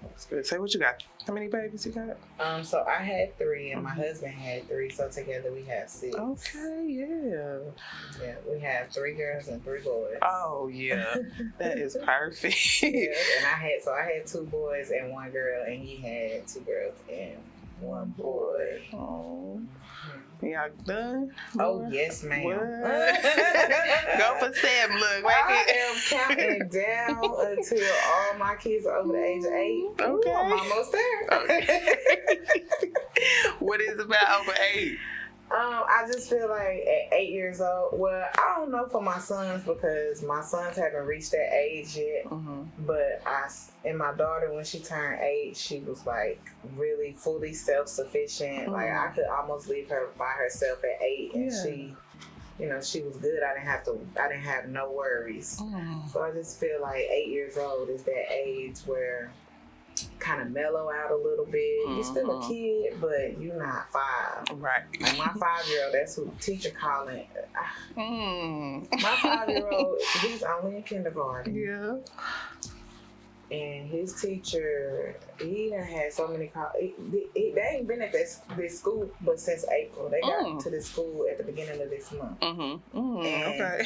That's good. Say what you got. How many babies you got? So I had 3, and my husband had 3. So together we have 6. Okay, yeah. Yeah, we have 3 girls and 3 boys. Oh yeah, that is perfect. Yeah, and I had 2 boys and 1 girl, and he had 2 girls and 1 boy. Oh, y'all done? Oh yes, ma'am. Go for 7. Look, I am counting down until all my kids are over the age of 8. Okay. Ooh, I'm almost there. Okay. What is about over 8? I just feel like at 8 years old, well, I don't know for my sons because my sons haven't reached that age yet. But and my daughter, when she turned 8, she was like really fully self-sufficient. Like I could almost leave her by herself at 8, and she, you know, she was good. I didn't have no worries. So I just feel like 8 years old is that age where kind of mellow out a little bit. You're still a kid, but you're not 5. Right. Like my 5-year-old, that's who the teacher calling. My 5-year-old, he's only in kindergarten. Yeah. And his teacher, he done had so many calls. They ain't been at this school but since April. They got to this school at the beginning of this month. Okay.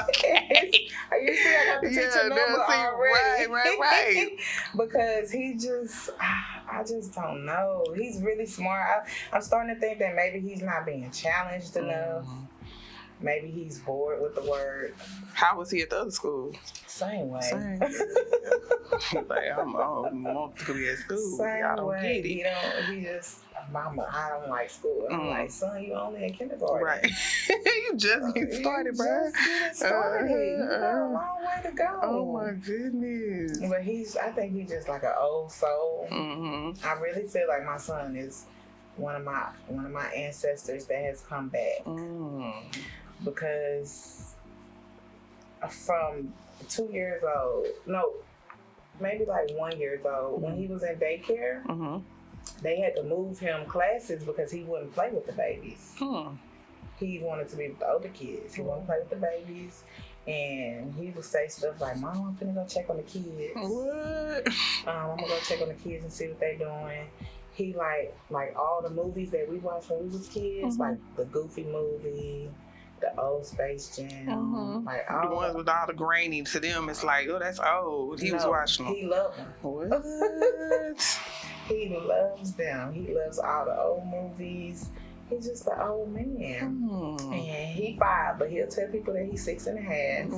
Okay. You see, I got the teacher number already. Right. Because he just, I just don't know. He's really smart. I'm starting to think that maybe he's not being challenged enough. Maybe he's bored with the word. How was he at the other school? Same way. Like, I want to be at school. Same I don't way. get it. He just, Mama, I don't like school. I'm like, son, you only in kindergarten. Right. You just getting started, bro. Just getting started. You got a long way to go. Oh my goodness. But I think he's just like an old soul. I really feel like my son is one of my ancestors that has come back. Because from 2 years old, no, maybe like 1 year old, when he was in daycare, they had to move him classes because he wouldn't play with the babies. He wanted to be with the older kids. He wouldn't play with the babies. And he would say stuff like, Mom, I'm finna go check on the kids. What? I'm gonna go check on the kids and see what they doing. He like all the movies that we watched when we was kids, like the Goofy movie, the old Space Jam, like all the ones with all the grainy. To them, it's like, oh, that's old. He was watching them. He loved them. What? He loves them. He loves all the old movies. He's just an old man. And he 5, but he'll tell people that he's 6.5.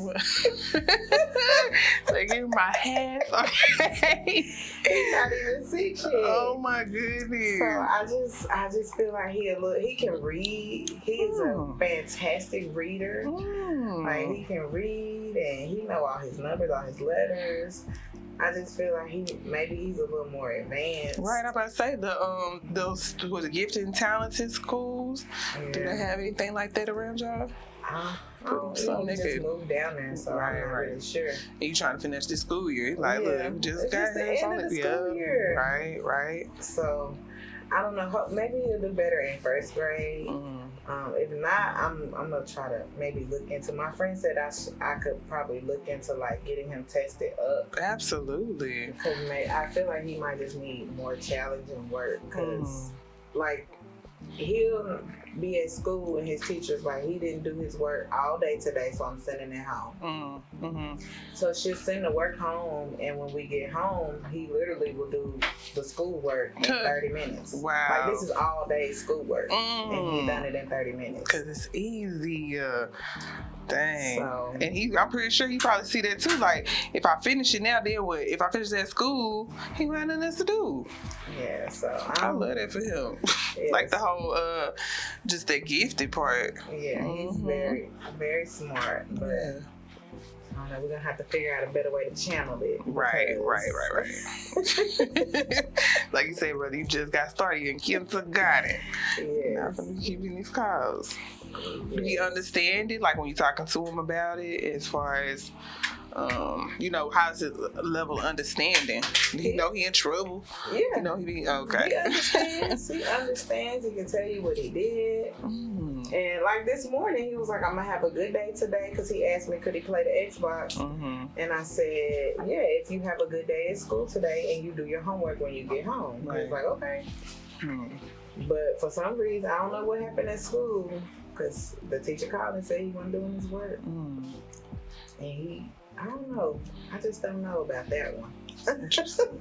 So give me my hat. Okay. He's not even 6 yet. Oh my goodness. So I just feel like he can read. He is a fantastic reader. Like he can read and he know all his numbers, all his letters. I just feel like maybe he's a little more advanced. Right, I'm about to say those was gifted and talented schools. Yeah. Do they have anything like that around y'all? We just moved down there, so I'm not really sure. And you trying to finish this school year? Like, look, just got the end of the school year. Right. So I don't know. Maybe he'll do better in 1st grade. If not, I'm gonna try to maybe look into. My friend said I could probably look into like getting him tested up. Absolutely. Because I feel like he might just need more challenging work. Because like he'll be at school and his teacher's like, he didn't do his work all day today, so I'm sending it home. So she'll send the work home, and when we get home, he literally will do the school work in 30 minutes. Wow. Like this is all day school work, and he done it in 30 minutes. Because it's easy. Dang. So, And I'm pretty sure he probably see that too. Like, if I finish it now, then what? If I finish that school, he ain't got nothing else to do. yeah, so I love that for him. Yes. Like the whole, just that gifted part. Yeah, he's very, very smart. But I don't know, we're gonna have to figure out a better way to channel it. Right. Like you said, brother, you just got started. You and kindergarten. Yeah. I'm gonna keep in these calls. Do you understand it? Like when you're talking to him about it, as far as, how's his level of understanding? Do he know he in trouble? Yeah. You know he be okay. He understands. He can tell you what he did. And like this morning, he was like, "I'm gonna have a good day today," because he asked me, could he play the Xbox? And I said, "Yeah, if you have a good day at school today and you do your homework when you get home." Right. He was like, "Okay." But for some reason, I don't know what happened at school, because the teacher called and said he wasn't doing his work. And I don't know. I just don't know about that one. Interesting.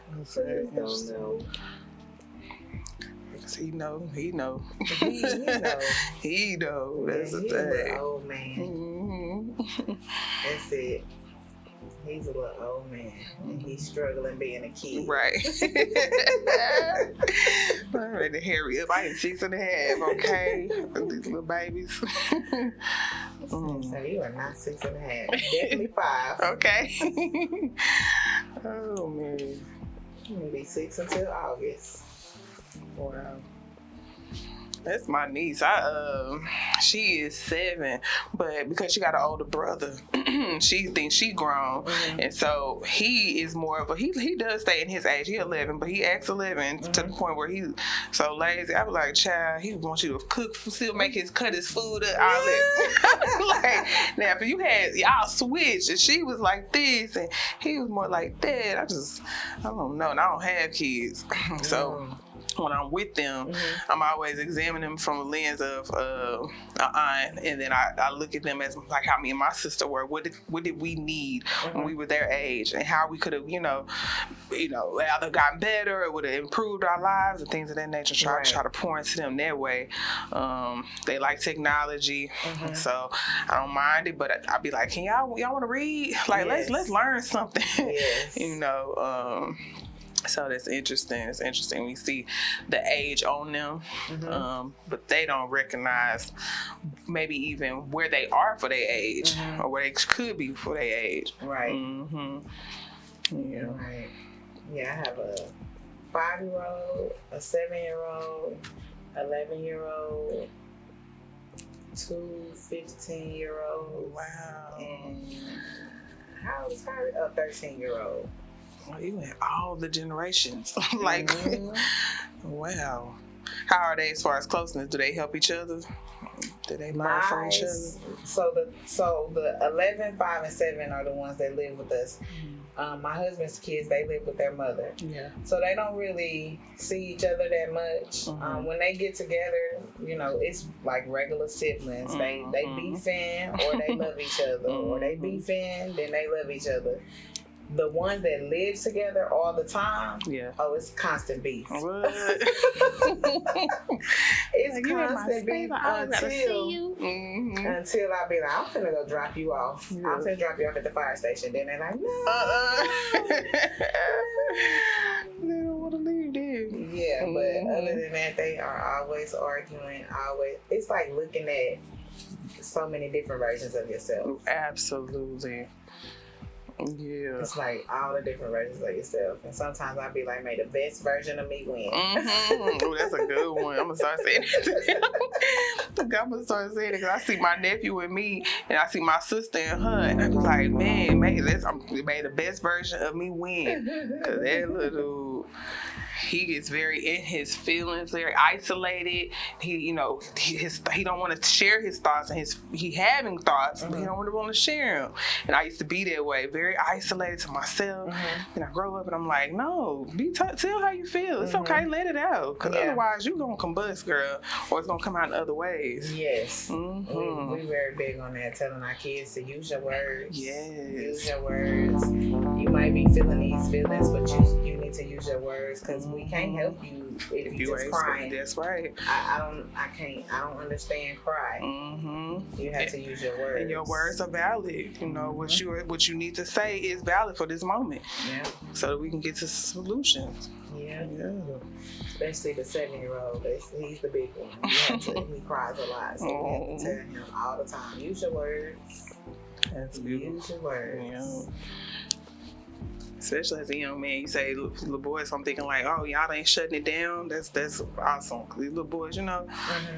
I don't know. He know. He know. He know. That's the He's thing. a little old man. That's it. He's a little old man. And he's struggling being a kid. Right. I'm ready to hurry up. I am 6.5, okay? These little babies. So you are not 6.5. Definitely 5. Okay. Oh, man. You're going to be 6 until August. Wow. That's my niece. She is 7, but because she got an older brother, she thinks she grown, and so he is more of a he does stay in his age. He 11, but he acts 11 to the point where he's so lazy. I was like, child, he wants you to cook, still cut his food up, all that. Like now, if you had y'all switch, and she was like this, and he was more like that. I don't know, and I don't have kids, so. When I'm with them, I'm always examining them from a lens of an aunt, and then I look at them as like how me and my sister were. What did we need when we were their age, and how we could have, either gotten better or would have improved our lives and things of that nature. Try to pour into them that way. They like technology, so I don't mind it. But I'd be like, can y'all want to read? Like let's learn something. Yes. So that's interesting. It's interesting. We see the age on them, but they don't recognize maybe even where they are for their age or where they could be for their age. Right. Yeah. Right. Yeah, I have a 5-year-old, a 7-year-old, 11-year-old, 2 15-year-olds. Wow. And how old is Harry? A 13-year-old. Oh, you in all the generations. Like, wow. How are they as far as closeness? Do they help each other? Do they learn from each other? So the 11, 5, and 7 are the ones that live with us. My husband's kids, they live with their mother. Yeah. So they don't really see each other that much. When they get together, it's like regular siblings. They beefing or they love each other, or they beefing, then they love each other. The ones that live together all the time, it's constant beef. What? It's constant beef until I be like, I'm finna go drop you off. I'm finna drop you off at the fire station. Then they're like, no. They don't want to leave there. Yeah, but other than that, they are always arguing. It's like looking at so many different versions of yourself. Absolutely. Yeah. It's like all the different versions of yourself. And sometimes I'll be like, may the best version of me win. Oh, that's a good one. I'm going to start saying it. I'm going to start saying it because I see my nephew with me and I see my sister and her. And I be like, man, may the best version of me win. Because that little... He gets very in his feelings, very isolated. He don't want to share his thoughts, and he having thoughts, but he don't really want to share them. And I used to be that way, very isolated to myself. And I grow up, and I'm like, no, tell how you feel. It's okay, let it out, because otherwise you gonna combust, girl, or it's gonna come out in other ways. Yes, we very big on that, telling our kids to use your words. Yes, use your words. You might be feeling these feelings, but you need to use your words, because we can't help you if you just ain't crying. That's right. I don't understand cry. You have to use your words. And your words are valid. You know, what you need to say is valid for this moment. Yeah. So that we can get to solutions. Yeah. Especially the 7-year-old. He's the big one. He cries a lot. So we have to tell him all the time, use your words. That's good. Use your words. Yeah. Especially as a young man, you say little boys, I'm thinking like, oh, y'all ain't shutting it down. That's awesome. Cause these little boys, you know,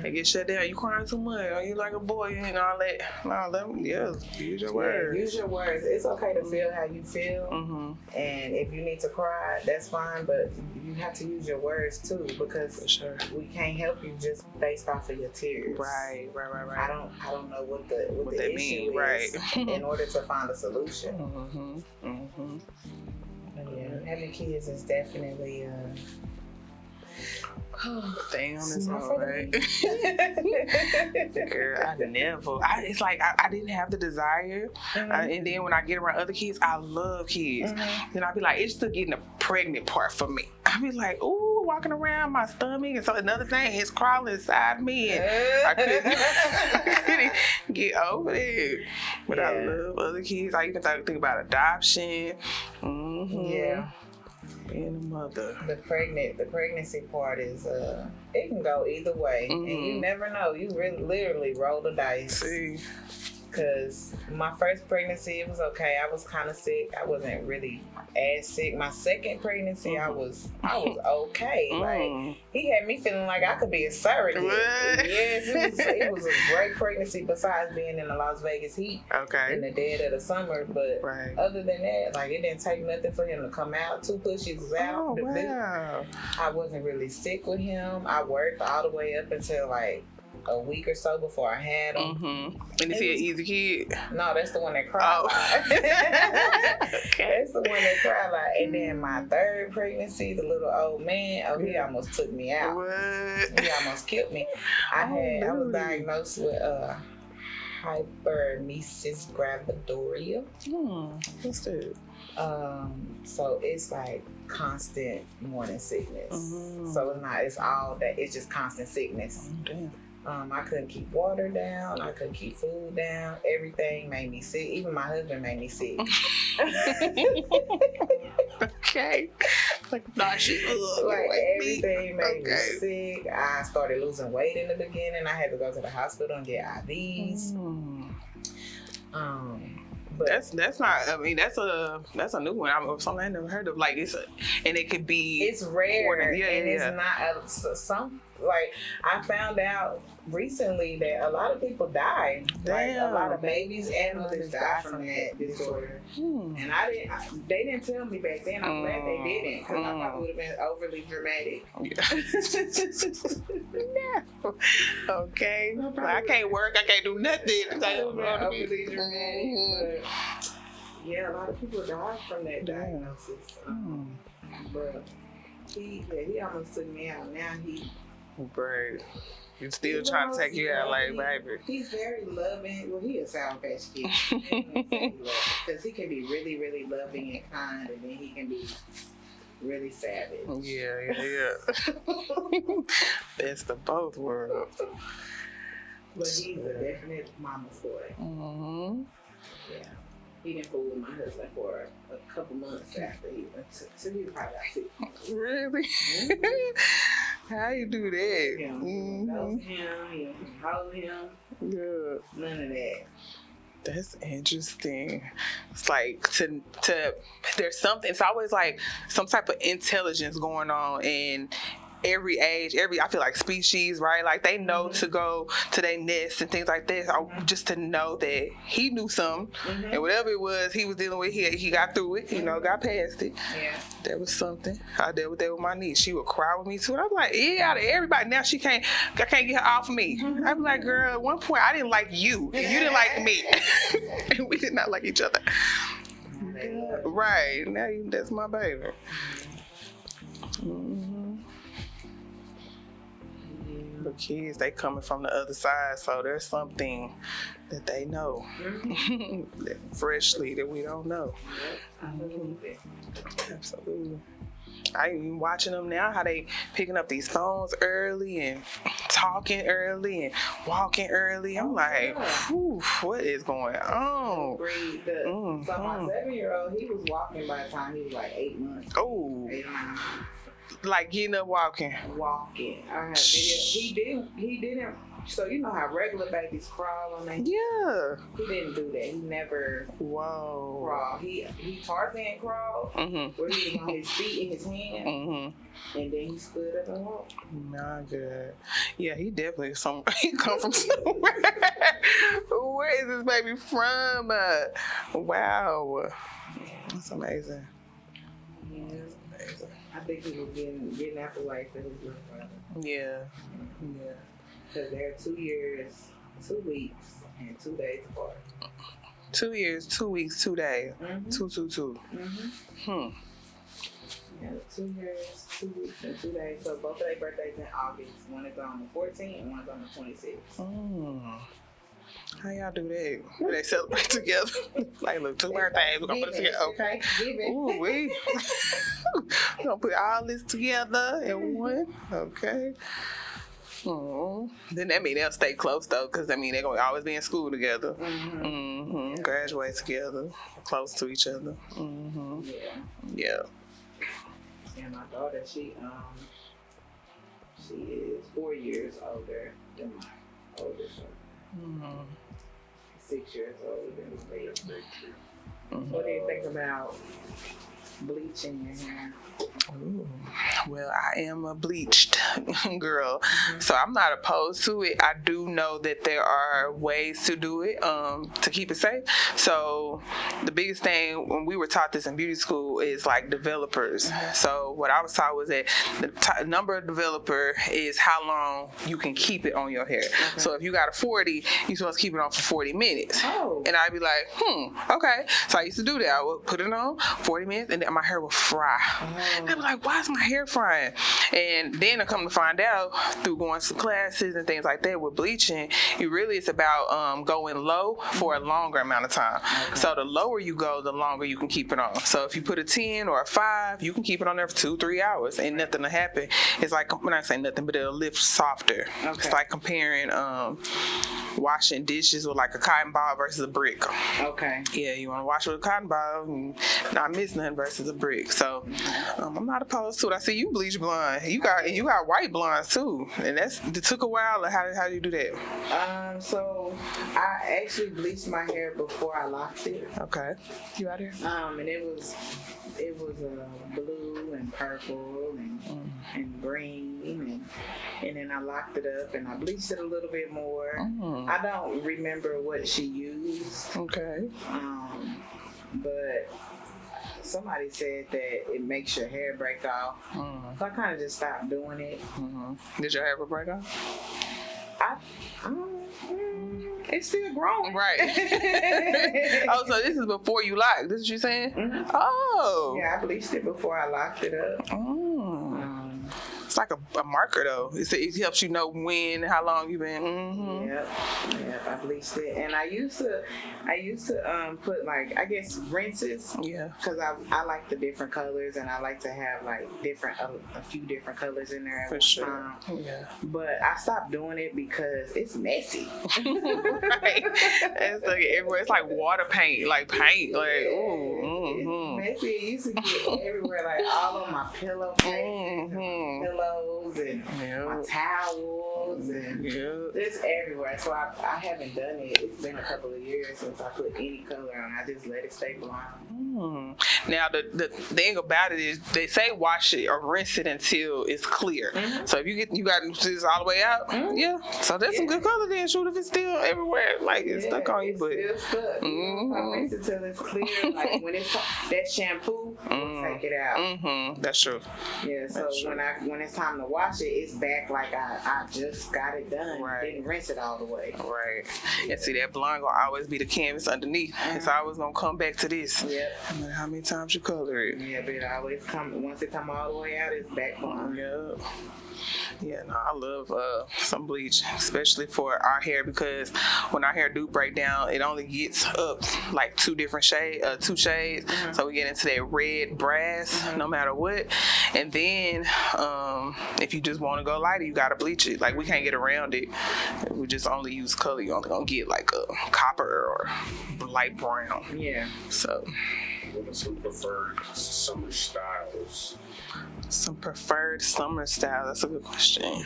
they get shut down. You crying too much. Or you like a boy and all that. No, use your words. Use your words. It's okay to feel how you feel. And if you need to cry, that's fine. But you have to use your words too, because we can't help you just based off of your tears. Right. I don't know what the that issue mean, is right. in order to find a solution. Yeah, having kids is definitely thing on this one, right? Girl, it's like I didn't have the desire. And then when I get around other kids, I love kids. Then I'll be like, it's still getting the pregnant part for me. I'll be like, ooh, walking around my stomach. And so another thing is crawling inside me. And I couldn't get over it. But I love other kids. I even think about adoption. Yeah. Being a mother. The pregnancy part is it can go either way, and you never know. You literally roll the dice. See, because my first pregnancy, it was okay. I was kind of sick. I wasn't really as sick. My second pregnancy, I was okay. Like he had me feeling like I could be a surrogate. Yes, it was a great pregnancy. Besides being in the Las Vegas heat, in the dead of the summer, but other than that, like it didn't take nothing for him to come out. 2 pushes was out. Oh, wow. I wasn't really sick with him. I worked all the way up until like a week or so before I had him. And is he an easy kid? No, that's the one that cried. That's the one that cried a lot. And then my third pregnancy, the little old man, he almost took me out. What? He almost killed me. I was diagnosed with hyperemesis gravidaria. What's that? So it's like constant morning sickness. So it's just constant sickness. Damn. I couldn't keep water down. I couldn't keep food down. Everything made me sick. Even my husband made me sick. Okay. Like nauseous. Like everything made me sick. I started losing weight in the beginning. I had to go to the hospital and get IVs. But that's not. I mean, that's a new one. Something I never heard of. Like it's rare. It's not some. Like I found out recently that a lot of people die. Like a lot of babies and mothers die from that disorder. And they didn't tell me back then. I'm glad they didn't, because I probably would have been overly dramatic. Okay. I can't work. I can't do nothing. Overly dramatic. But yeah, a lot of people die from that diagnosis. But he almost took me out. Now Right. You're still trying to take you out like baby. He's very loving. Well, he is Sour Patch Kid. Because he can be really, really loving and kind, and then he can be really savage. Yeah. Best of both worlds. But he's a definite mama's boy. Yeah. He didn't fool with my husband for a couple months after he went to he probably got sick. Really? How you do that? He don't hold him. Yeah. None of that. That's interesting. It's like to there's something. It's always like some type of intelligence going on in every age, I feel like species, right? Like they know to go to their nest and things like this. Just to know that he knew something, and whatever it was he was dealing with, he got through it. Got past it. Yeah, that was something. I dealt with that with my niece. She would cry with me too. And I was like, out of everybody, now I can't get her off of me. I was like, girl, at one point I didn't like you, and you didn't like me, and we did not like each other. Right now, that's my baby. The kids, they coming from the other side, so there's something that they know freshly that we don't know. Absolutely. I even watching them now, how they picking up these phones early and talking early and walking early. I'm like, whew, what is going on? So my 7-year-old, he was walking by the time he was like 8 months. Oh, 8 or 9 months. Like getting up walking. Walking. I had video. He didn't. So you know how regular babies crawl on their. Yeah. He didn't do that. He never. Whoa. Crawled. He Tarzan crawled. Where he was on his feet and his hands. And then he stood up and walked. Not good. Yeah, he definitely he come from somewhere. Where is this baby from? Wow. That's amazing. Yeah, that's amazing. I think he was getting after life for his little brother. Yeah. Because they're 2 years, 2 weeks, and 2 days apart. 2 years, 2 weeks, 2 days. 2, 2, 2. Yeah, 2 years, 2 weeks, and 2 days. So both of their birthdays in August. One is on the 14th and one's on the 26th. How y'all do that? Do they celebrate together? Like, look, 2 birthdays, we're gonna put it together. Okay. Ooh, we're gonna put all this together in one. Okay. Then that mean they'll stay close though, because they're gonna always be in school together. Graduate together, close to each other. Yeah. And my daughter, she is 4 years older than my oldest one. 6 years older than my baby. What do you think about bleaching your hair? Ooh. Well, I am a bleached girl, so I'm not opposed to it. I do know that there are ways to do it to keep it safe. So the biggest thing when we were taught this in beauty school is like developers. So what I was taught was that the number of developer is how long you can keep it on your hair. So if you got a 40, you're supposed to keep it on for 40 minutes. And I'd be like, okay. So I used to do that. I would put it on 40 minutes and then my hair would fry. And I'd be like, why is my hair frying? And then I come to find out through going to classes and things like that with bleaching, it's about going low for a longer amount of time. So the lower you go, the longer you can keep it on. So if you put a 10 or a 5, you can keep it on there for 2-3 hours and nothing will happen. It's like, when I say nothing, but it'll lift softer. It's like comparing washing dishes with like a cotton ball versus a brick. Yeah, you want to wash with a cotton ball and not miss nothing versus a brick. So I'm not opposed to it. I see you bleach blonde. You got white blondes too, and it took a while. How do you do that? So I actually bleached my hair before I locked it. Okay, you out here? And it was blue and purple and green and then I locked it up and I bleached it a little bit more. I don't remember what she used. Okay. But somebody said that it makes your hair break off. So I kind of just stopped doing it. Did your hair ever break off? It's still growing. Right. Oh, so this is before you locked. This is what you're saying? Oh. Yeah, I bleached it before I locked it up. It's like a marker though. It helps you know when, how long you've been. Yep, I bleached it, and I used to put like, I guess, rinses. Yeah. Because I like the different colors, and I like to have like a few different colors in there at one time. Yeah. But I stopped doing it because it's messy. Right. It's like everywhere. It's like water paint, like paint, like It's messy. It used to get everywhere, like all on my pillowcases, pillows and my towels and it's everywhere. So I haven't done it. It's been a couple of years since I put any color on. I just let it stay blonde. Now the thing about it is they say wash it or rinse it until it's clear. So if you got this all the way out, so that's some good color then. Shoot, if it's still everywhere, like it's stuck on you, but still stuck. I rinse it till it's clear. Like when it's that that shampoo will take it out. That's true. Yeah, so when it's time to wash it, it's back like I just got it done. Right. Didn't rinse it all the way. Right. And see, that blonde gonna always be the canvas underneath. It's always gonna come back to this. Yep. No matter how many times you color it. Yeah, but it always once it come all the way out, it's back blonde. Yep. Yeah, no, I love some bleach, especially for our hair, because when our hair do break down, it only gets up like two shades. So we get into that red brass no matter what. And then if you just want to go lighter, you gotta bleach it. Like, we can't get around it. If we just only use color, you're only gonna get like a copper or light brown. Yeah. So What are some preferred summer styles? some preferred summer style? That's a good question.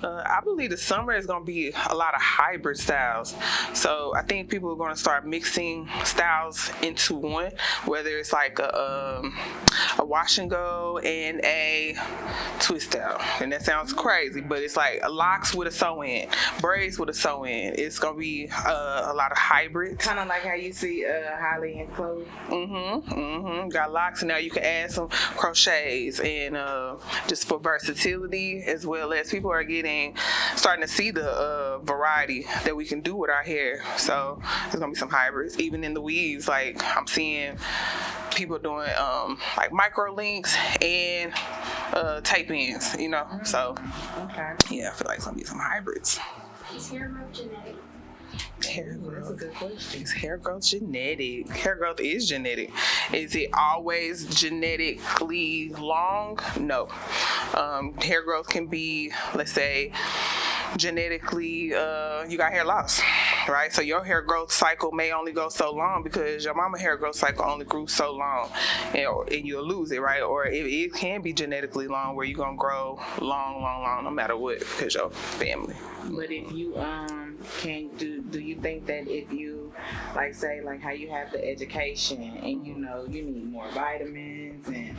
I believe the summer is going to be a lot of hybrid styles. So I think people are going to start mixing styles into one, whether it's like a wash and go and a twist style. And that sounds crazy, but it's like locks with a sew-in, braids with a sew-in. It's going to be a lot of hybrids. Kind of like how you see Holly and Chloe. Got locks, and now you can add some crochets and just for versatility, as well as people are starting to see the variety that we can do with our hair. So there's gonna be some hybrids, even in the weaves. Like, I'm seeing people doing like micro links and tape ins, you know. So yeah, I feel like it's gonna be some hybrids. Is hair growth genetic? Hair growth. That's a good question. Is hair growth genetic? Hair growth is genetic. Is it always genetically long? No. Hair growth can be, let's say, genetically, you got hair loss, right? So your hair growth cycle may only go so long because your mama hair growth cycle only grew so long, and you'll lose it, right? Or it can be genetically long, where you're gonna grow long, no matter what, because your family. But if you do you think that if you like say like how you have the education and you know you need more vitamins and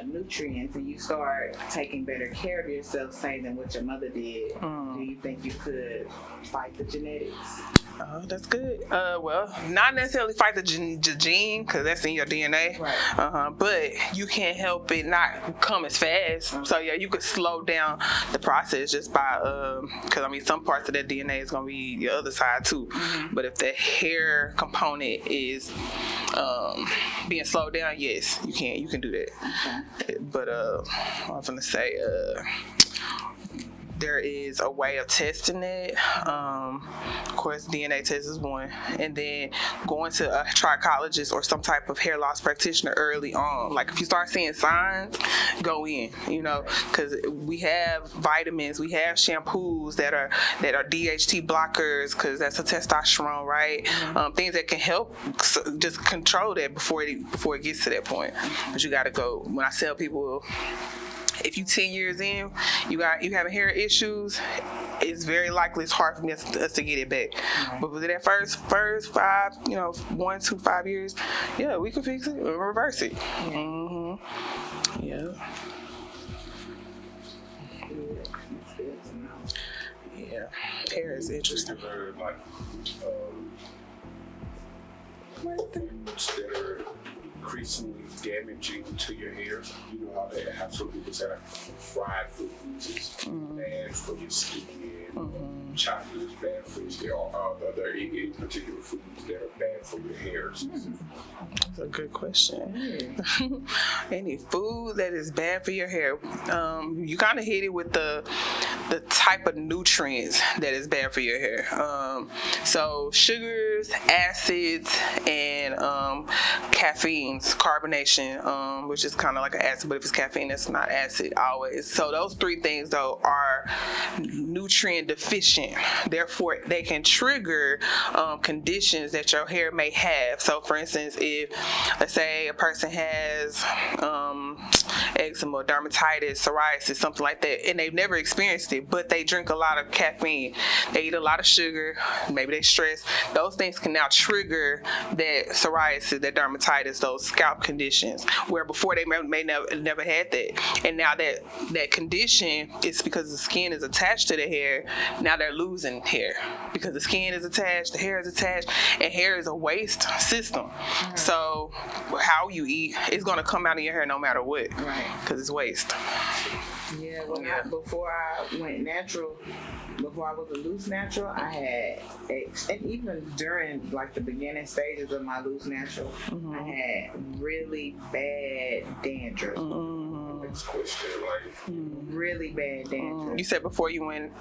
nutrients, and you start taking better care of yourself, say, than what your mother did, do you think you could fight the genetics? Oh, that's good. Well, not necessarily fight the gene, because that's in your DNA. Right. But you can't help it not come as fast. So yeah, you could slow down the process just by, because I mean, some parts of that DNA is gonna be your other side too. But if the hair component is being slowed down, yes, you can do that. Okay. But I was gonna say, there is a way of testing it. Of course, DNA test is one. And then going to a trichologist or some type of hair loss practitioner early on. Like, if you start seeing signs, go in, you know, because we have vitamins, we have shampoos that are DHT blockers, because that's a testosterone, right? Things that can help just control that before it gets to that point. But you got to go. When I tell people, if you 10 years in, you having hair issues, it's very likely it's hard for us to get it back. But within that first 5, 1 to 5 years, yeah, we can fix it or reverse it. Yeah. Yeah. Hair is interesting. Like, foods that are increasingly damaging to your hair. You know how they have some people say like fried foods is bad for your skin. Chocolate is bad for your skin. There are any particular foods that are bad for your hair. That's a good question. Any food that is bad for your hair? You kind of hit it with the type of nutrients that is bad for your hair. So sugars, acids, and caffeines, carbonation, which is kind of like an acid, but if it's caffeine, that's not acid always. So those 3 things, though, are nutrient deficient. Therefore, they can trigger conditions that your hair may have. So, for instance, if, let's say, a person has eczema, dermatitis, psoriasis, something like that, and they've never experienced it, but they drink a lot of caffeine, they eat a lot of sugar, maybe they stress, those things can now trigger that psoriasis, that dermatitis, those scalp conditions, where before they may never had that. And now that condition is because the skin is attached to the hair, now they're losing hair because the skin is attached, the hair is attached, and hair is a waste system. So how you eat is going to come out of your hair no matter what, right? Because it's waste. Yeah, before I went natural, before I was a loose natural, I had, and even during like the beginning stages of my loose natural, I had really bad dandruff. Really bad dandruff. You said before you went,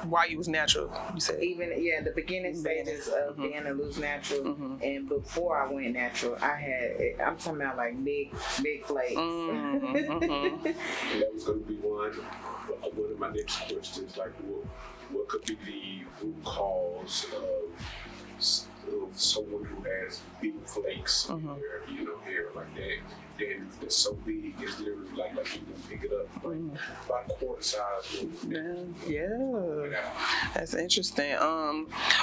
while you was natural, you said? Even, the beginning stages of being a loose natural, and before I went natural, I had, I'm talking about like big flakes. That was going to be one of my next questions, like what could be the root cause of someone who has big flakes in their hair like that? Then that's so big, it's literally like you can pick it up about quarter size. Yeah. That's interesting.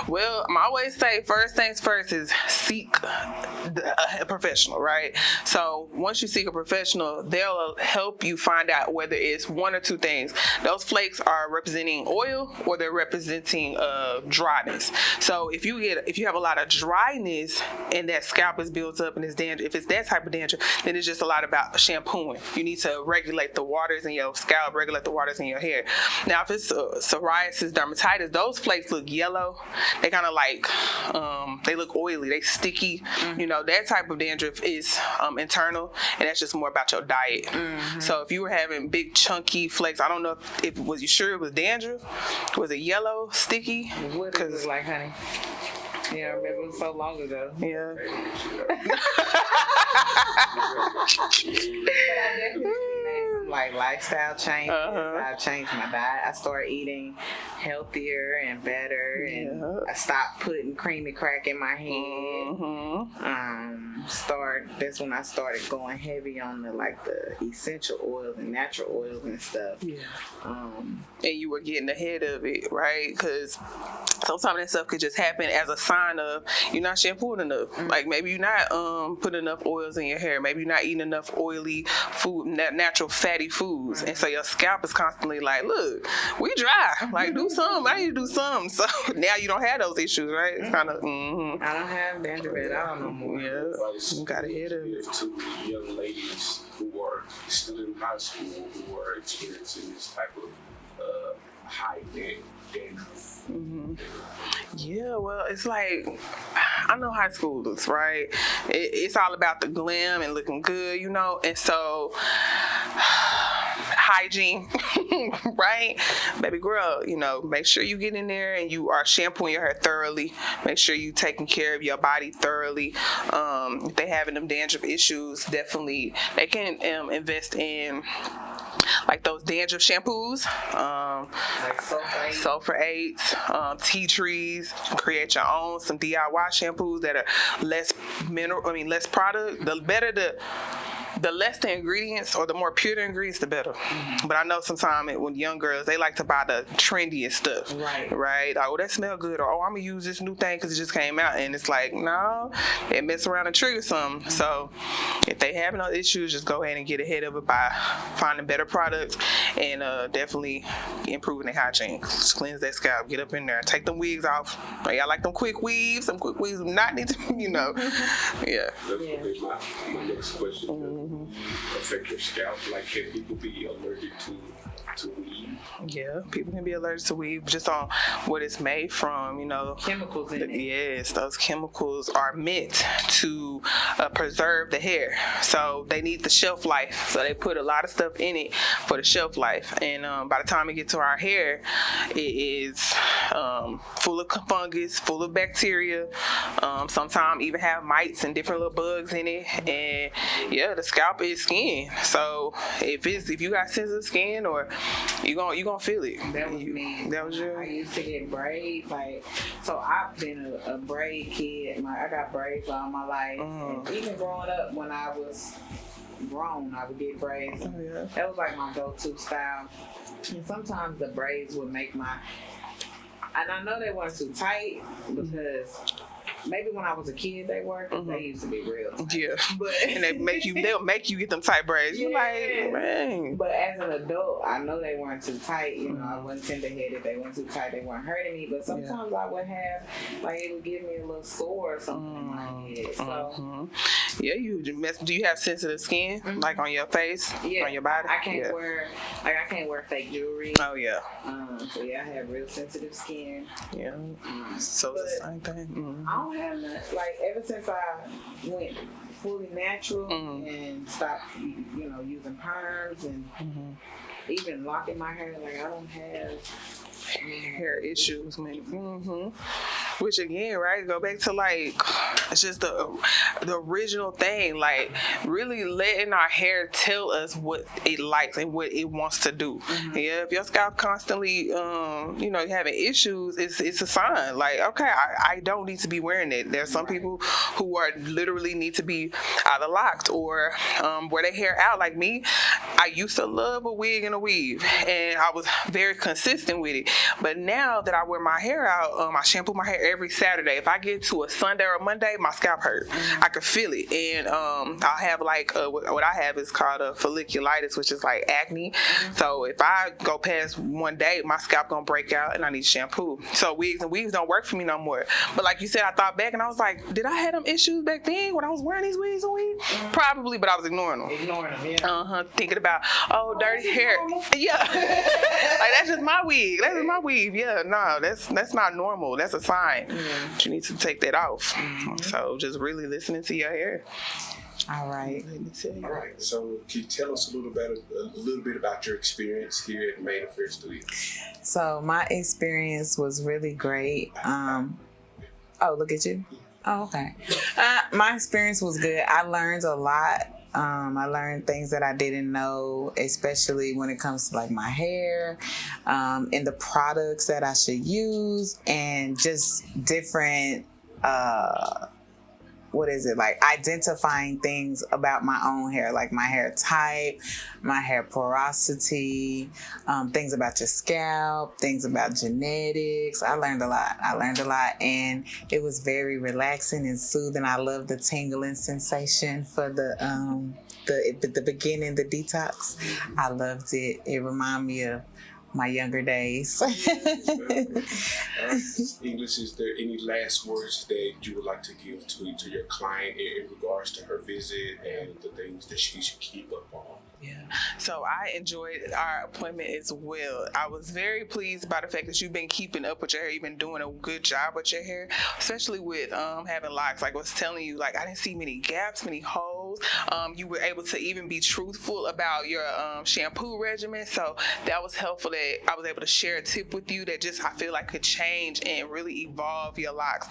Well, I always say first things first is seek a professional, right? So once you seek a professional, they'll help you find out whether it's one or two things. Those flakes are representing oil or they're representing dryness. So if you have a lot of dryness and that scalp is built up and it's dandruff, if it's that type of dandruff, then it's just a lot about shampooing. You need to regulate the waters in your scalp, regulate the waters in your hair. Now, if it's psoriasis, dermatitis, those flakes look yellow. They kind of like, they look oily, they sticky. That type of dandruff is internal, and that's just more about your diet. So if you were having big chunky flakes, I don't know if was you sure it was dandruff? Was it yellow, sticky? What does it look like, honey? Yeah, I remember it was so long ago. Yeah. But I definitely made some like lifestyle changes. I changed my diet. I started eating healthier and better, and I stopped putting creamy crack in my head. That's when I started going heavy on the essential oils and natural oils and stuff. And you were getting ahead of it, right? Because sometimes that stuff could just happen as a sign of you're not shampooing enough. Like maybe you're not putting enough oils in your hair. Maybe you're not eating enough oily food, natural fatty foods. And so your scalp is constantly like, look, we dry. Like, do something. I need to do something. So now you don't have those issues, right? It's kind of, I don't have dandruff at all no more. Yeah. You got ahead of it. To young ladies who are still in high school who are experiencing this type of high dandruff. Yeah, well, it's like, I know high schoolers, right? It's all about the glam and looking good, and so hygiene, right? Baby girl, make sure you get in there and you are shampooing your hair thoroughly. Make sure you taking care of your body thoroughly. If they having them dandruff issues, definitely they can invest in like those dandruff shampoos, like sulfur 8s, tea trees. You can create your own, some DIY shampoos that are less product. The less the ingredients or the more pure the ingredients, the better. But I know sometimes when young girls, they like to buy the trendiest stuff. Right? Like, oh, that smell good. Or, oh, I'm going to use this new thing because it just came out. And it's like, no, it mess around and trigger something. So if they having those issues, just go ahead and get ahead of it by finding better products and definitely improving their hygiene. Just cleanse that scalp. Get up in there. Take them wigs off. Like, I like them quick weaves. Some quick weaves do not need to, Yeah. That's my next question. Affect your scalp? Like, can people be allergic to weave? Yeah, people can be allergic to weave just on what it's made from, chemicals in it. Yes, those chemicals are meant to preserve the hair. So they need the shelf life. So they put a lot of stuff in it for the shelf life. And by the time it gets to our hair, it is full of fungus, full of bacteria. Sometimes even have mites and different little bugs in it. And yeah, the scalp is skin. So if you got sensitive skin, or you gonna feel it. That was me. That was you. I used to get braids, so I've been a braid kid. I got braids all my life, and Even growing up, when I was grown, I would get braids. Oh, yeah. That was like my go-to style. And sometimes the braids would make my, and I know they weren't too tight because maybe when I was a kid they were. They used to be real tight. Yeah. But And they'll make you get them tight braids. You're like, man. But as an adult, I know they weren't too tight. You know, I wasn't tender-headed. They weren't too tight. They weren't hurting me. But sometimes I would have, like, it would give me a little sore or something in my head. So, yeah, do you have sensitive skin, like on your face, on your body? I can't wear fake jewelry. Oh yeah. So yeah, I have real sensitive skin. Yeah. So it's the same thing. I don't have nothing. Like ever since I went fully natural and stopped, using perms and even locking my hair, like I don't have hair issues, man. Which again, right, go back to like it's just the original thing, like really letting our hair tell us what it likes and what it wants to do. Yeah, if your scalp constantly having issues, it's a sign like, okay, I don't need to be wearing it. There's some people who are literally need to be either locked or wear their hair out. Like me, I used to love a wig and a weave, and I was very consistent with it. But now that I wear my hair out, I shampoo my hair every Saturday. If I get to a Sunday or a Monday, my scalp hurt. I can feel it. And I'll have like, what I have is called a folliculitis, which is like acne. So if I go past one day, my scalp gonna break out and I need shampoo. So wigs and weaves don't work for me no more. But like you said, I thought back and I was like, did I have them issues back then when I was wearing these wigs and weaves? Probably, but I was ignoring them. Thinking about, dirty hair. Yeah. Like that's just my wig. That's just my weave. Yeah, no, that's not normal. That's a sign. You need to take that off. So just really listening to your hair. All right. All right. So can you tell us a little bit about your experience here at Main Affairs Studio? So my experience was really great. Look at you. Oh, okay. My experience was good. I learned a lot. I learned things that I didn't know, especially when it comes to like my hair, and the products that I should use, and just different, identifying things about my own hair, like my hair type, my hair porosity, things about your scalp, things about genetics. I learned a lot, and it was very relaxing and soothing. I love the tingling sensation for the beginning, the detox. I loved it. It reminded me of my younger days. English, is there any last words that you would like to give to your client in regards to her visit and the things that she should keep up on? Yeah. So I enjoyed our appointment as well. I was very pleased by the fact that you've been keeping up with your hair. You've been doing a good job with your hair, especially with having locks. Like I was telling you, like I didn't see many gaps, many holes. You were able to even be truthful about your shampoo regimen. So that was helpful that I was able to share a tip with you that just I feel like could change and really evolve your locks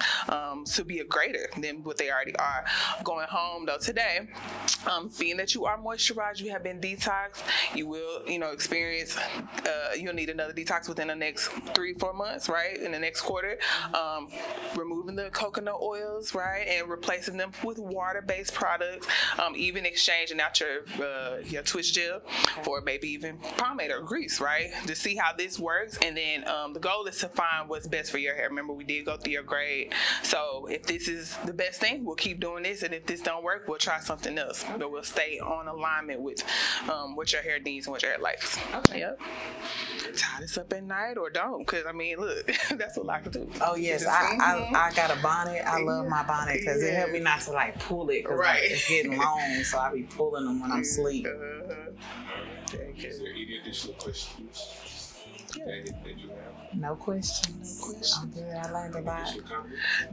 to be a greater than what they already are. Going home though today, being that you are moisturized, you have been detoxed, you will, experience, you'll need another detox within the next 3-4 months, right? In the next quarter, removing the coconut oils, right? And replacing them with water-based products, even exchanging out your twitch gel for maybe even pomade or grease, right? To see how this works. And then the goal is to find what's best for your hair. Remember, we did go through your grade. So if this is the best thing, we'll keep doing this. And if this don't work, we'll try something else. But we'll stay on alignment with what your hair needs and what your hair likes. Okay. Yep. Tie this up at night or don't, because I mean, look, that's what I can do. Oh yes, I got a bonnet. I love my bonnet because it helped me not to like pull it, because it's getting long, so I be pulling them when I'm asleep. Is there any additional questions that you have? No questions. I'm good. I learned a lot.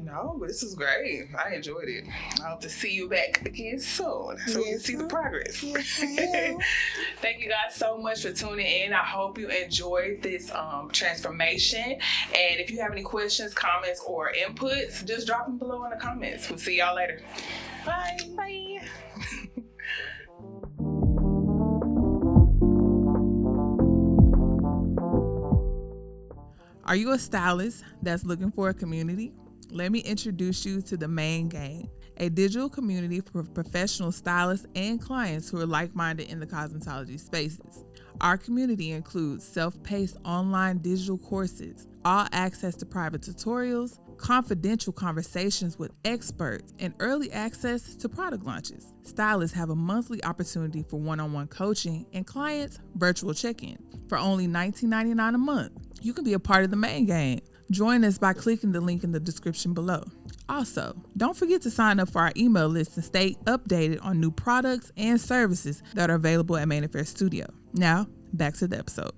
No, but this is great. I enjoyed it. I hope to see you back again soon so we can see the progress. Thank you guys so much for tuning in. I hope you enjoyed this transformation. And if you have any questions, comments, or inputs, just drop them below in the comments. We'll see y'all later. Bye. Bye. Are you a stylist that's looking for a community? Let me introduce you to the Main Game, a digital community for professional stylists and clients who are like-minded in the cosmetology spaces. Our community includes self-paced online digital courses, all access to private tutorials, confidential conversations with experts, and early access to product launches. Stylists have a monthly opportunity for one-on-one coaching and clients virtual check-in. For only $19.99 a month, you can be a part of the main game. Join us by clicking the link in the description below. Also, don't forget to sign up for our email list and stay updated on new products and services that are available at Main Affair Studio. Now, back to the episode.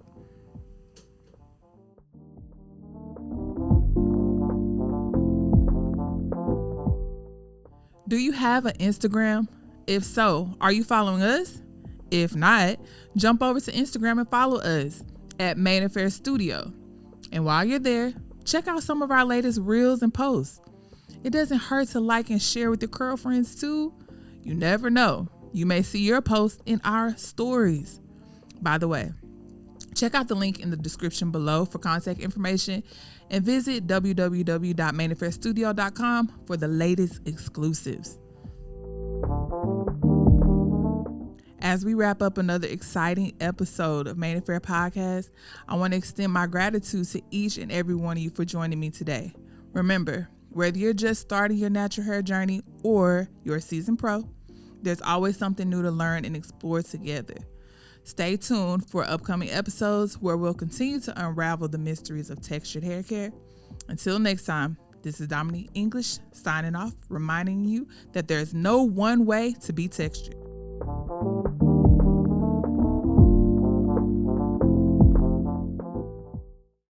Do you have an Instagram? If so, are you following us? If not, jump over to Instagram and follow us at Main Affair Studio. And while you're there, check out some of our latest reels and posts. It doesn't hurt to like and share with your girlfriends too. You never know. You may see your post in our stories. By the way, check out the link in the description below for contact information and visit www.mainaffairstudio.com for the latest exclusives. As we wrap up another exciting episode of Main Affair Podcast, I want to extend my gratitude to each and every one of you for joining me today. Remember, whether you're just starting your natural hair journey or you're a seasoned pro, there's always something new to learn and explore together. Stay tuned for upcoming episodes where we'll continue to unravel the mysteries of textured hair care. Until next time, this is Dominique English signing off, reminding you that there's no one way to be textured.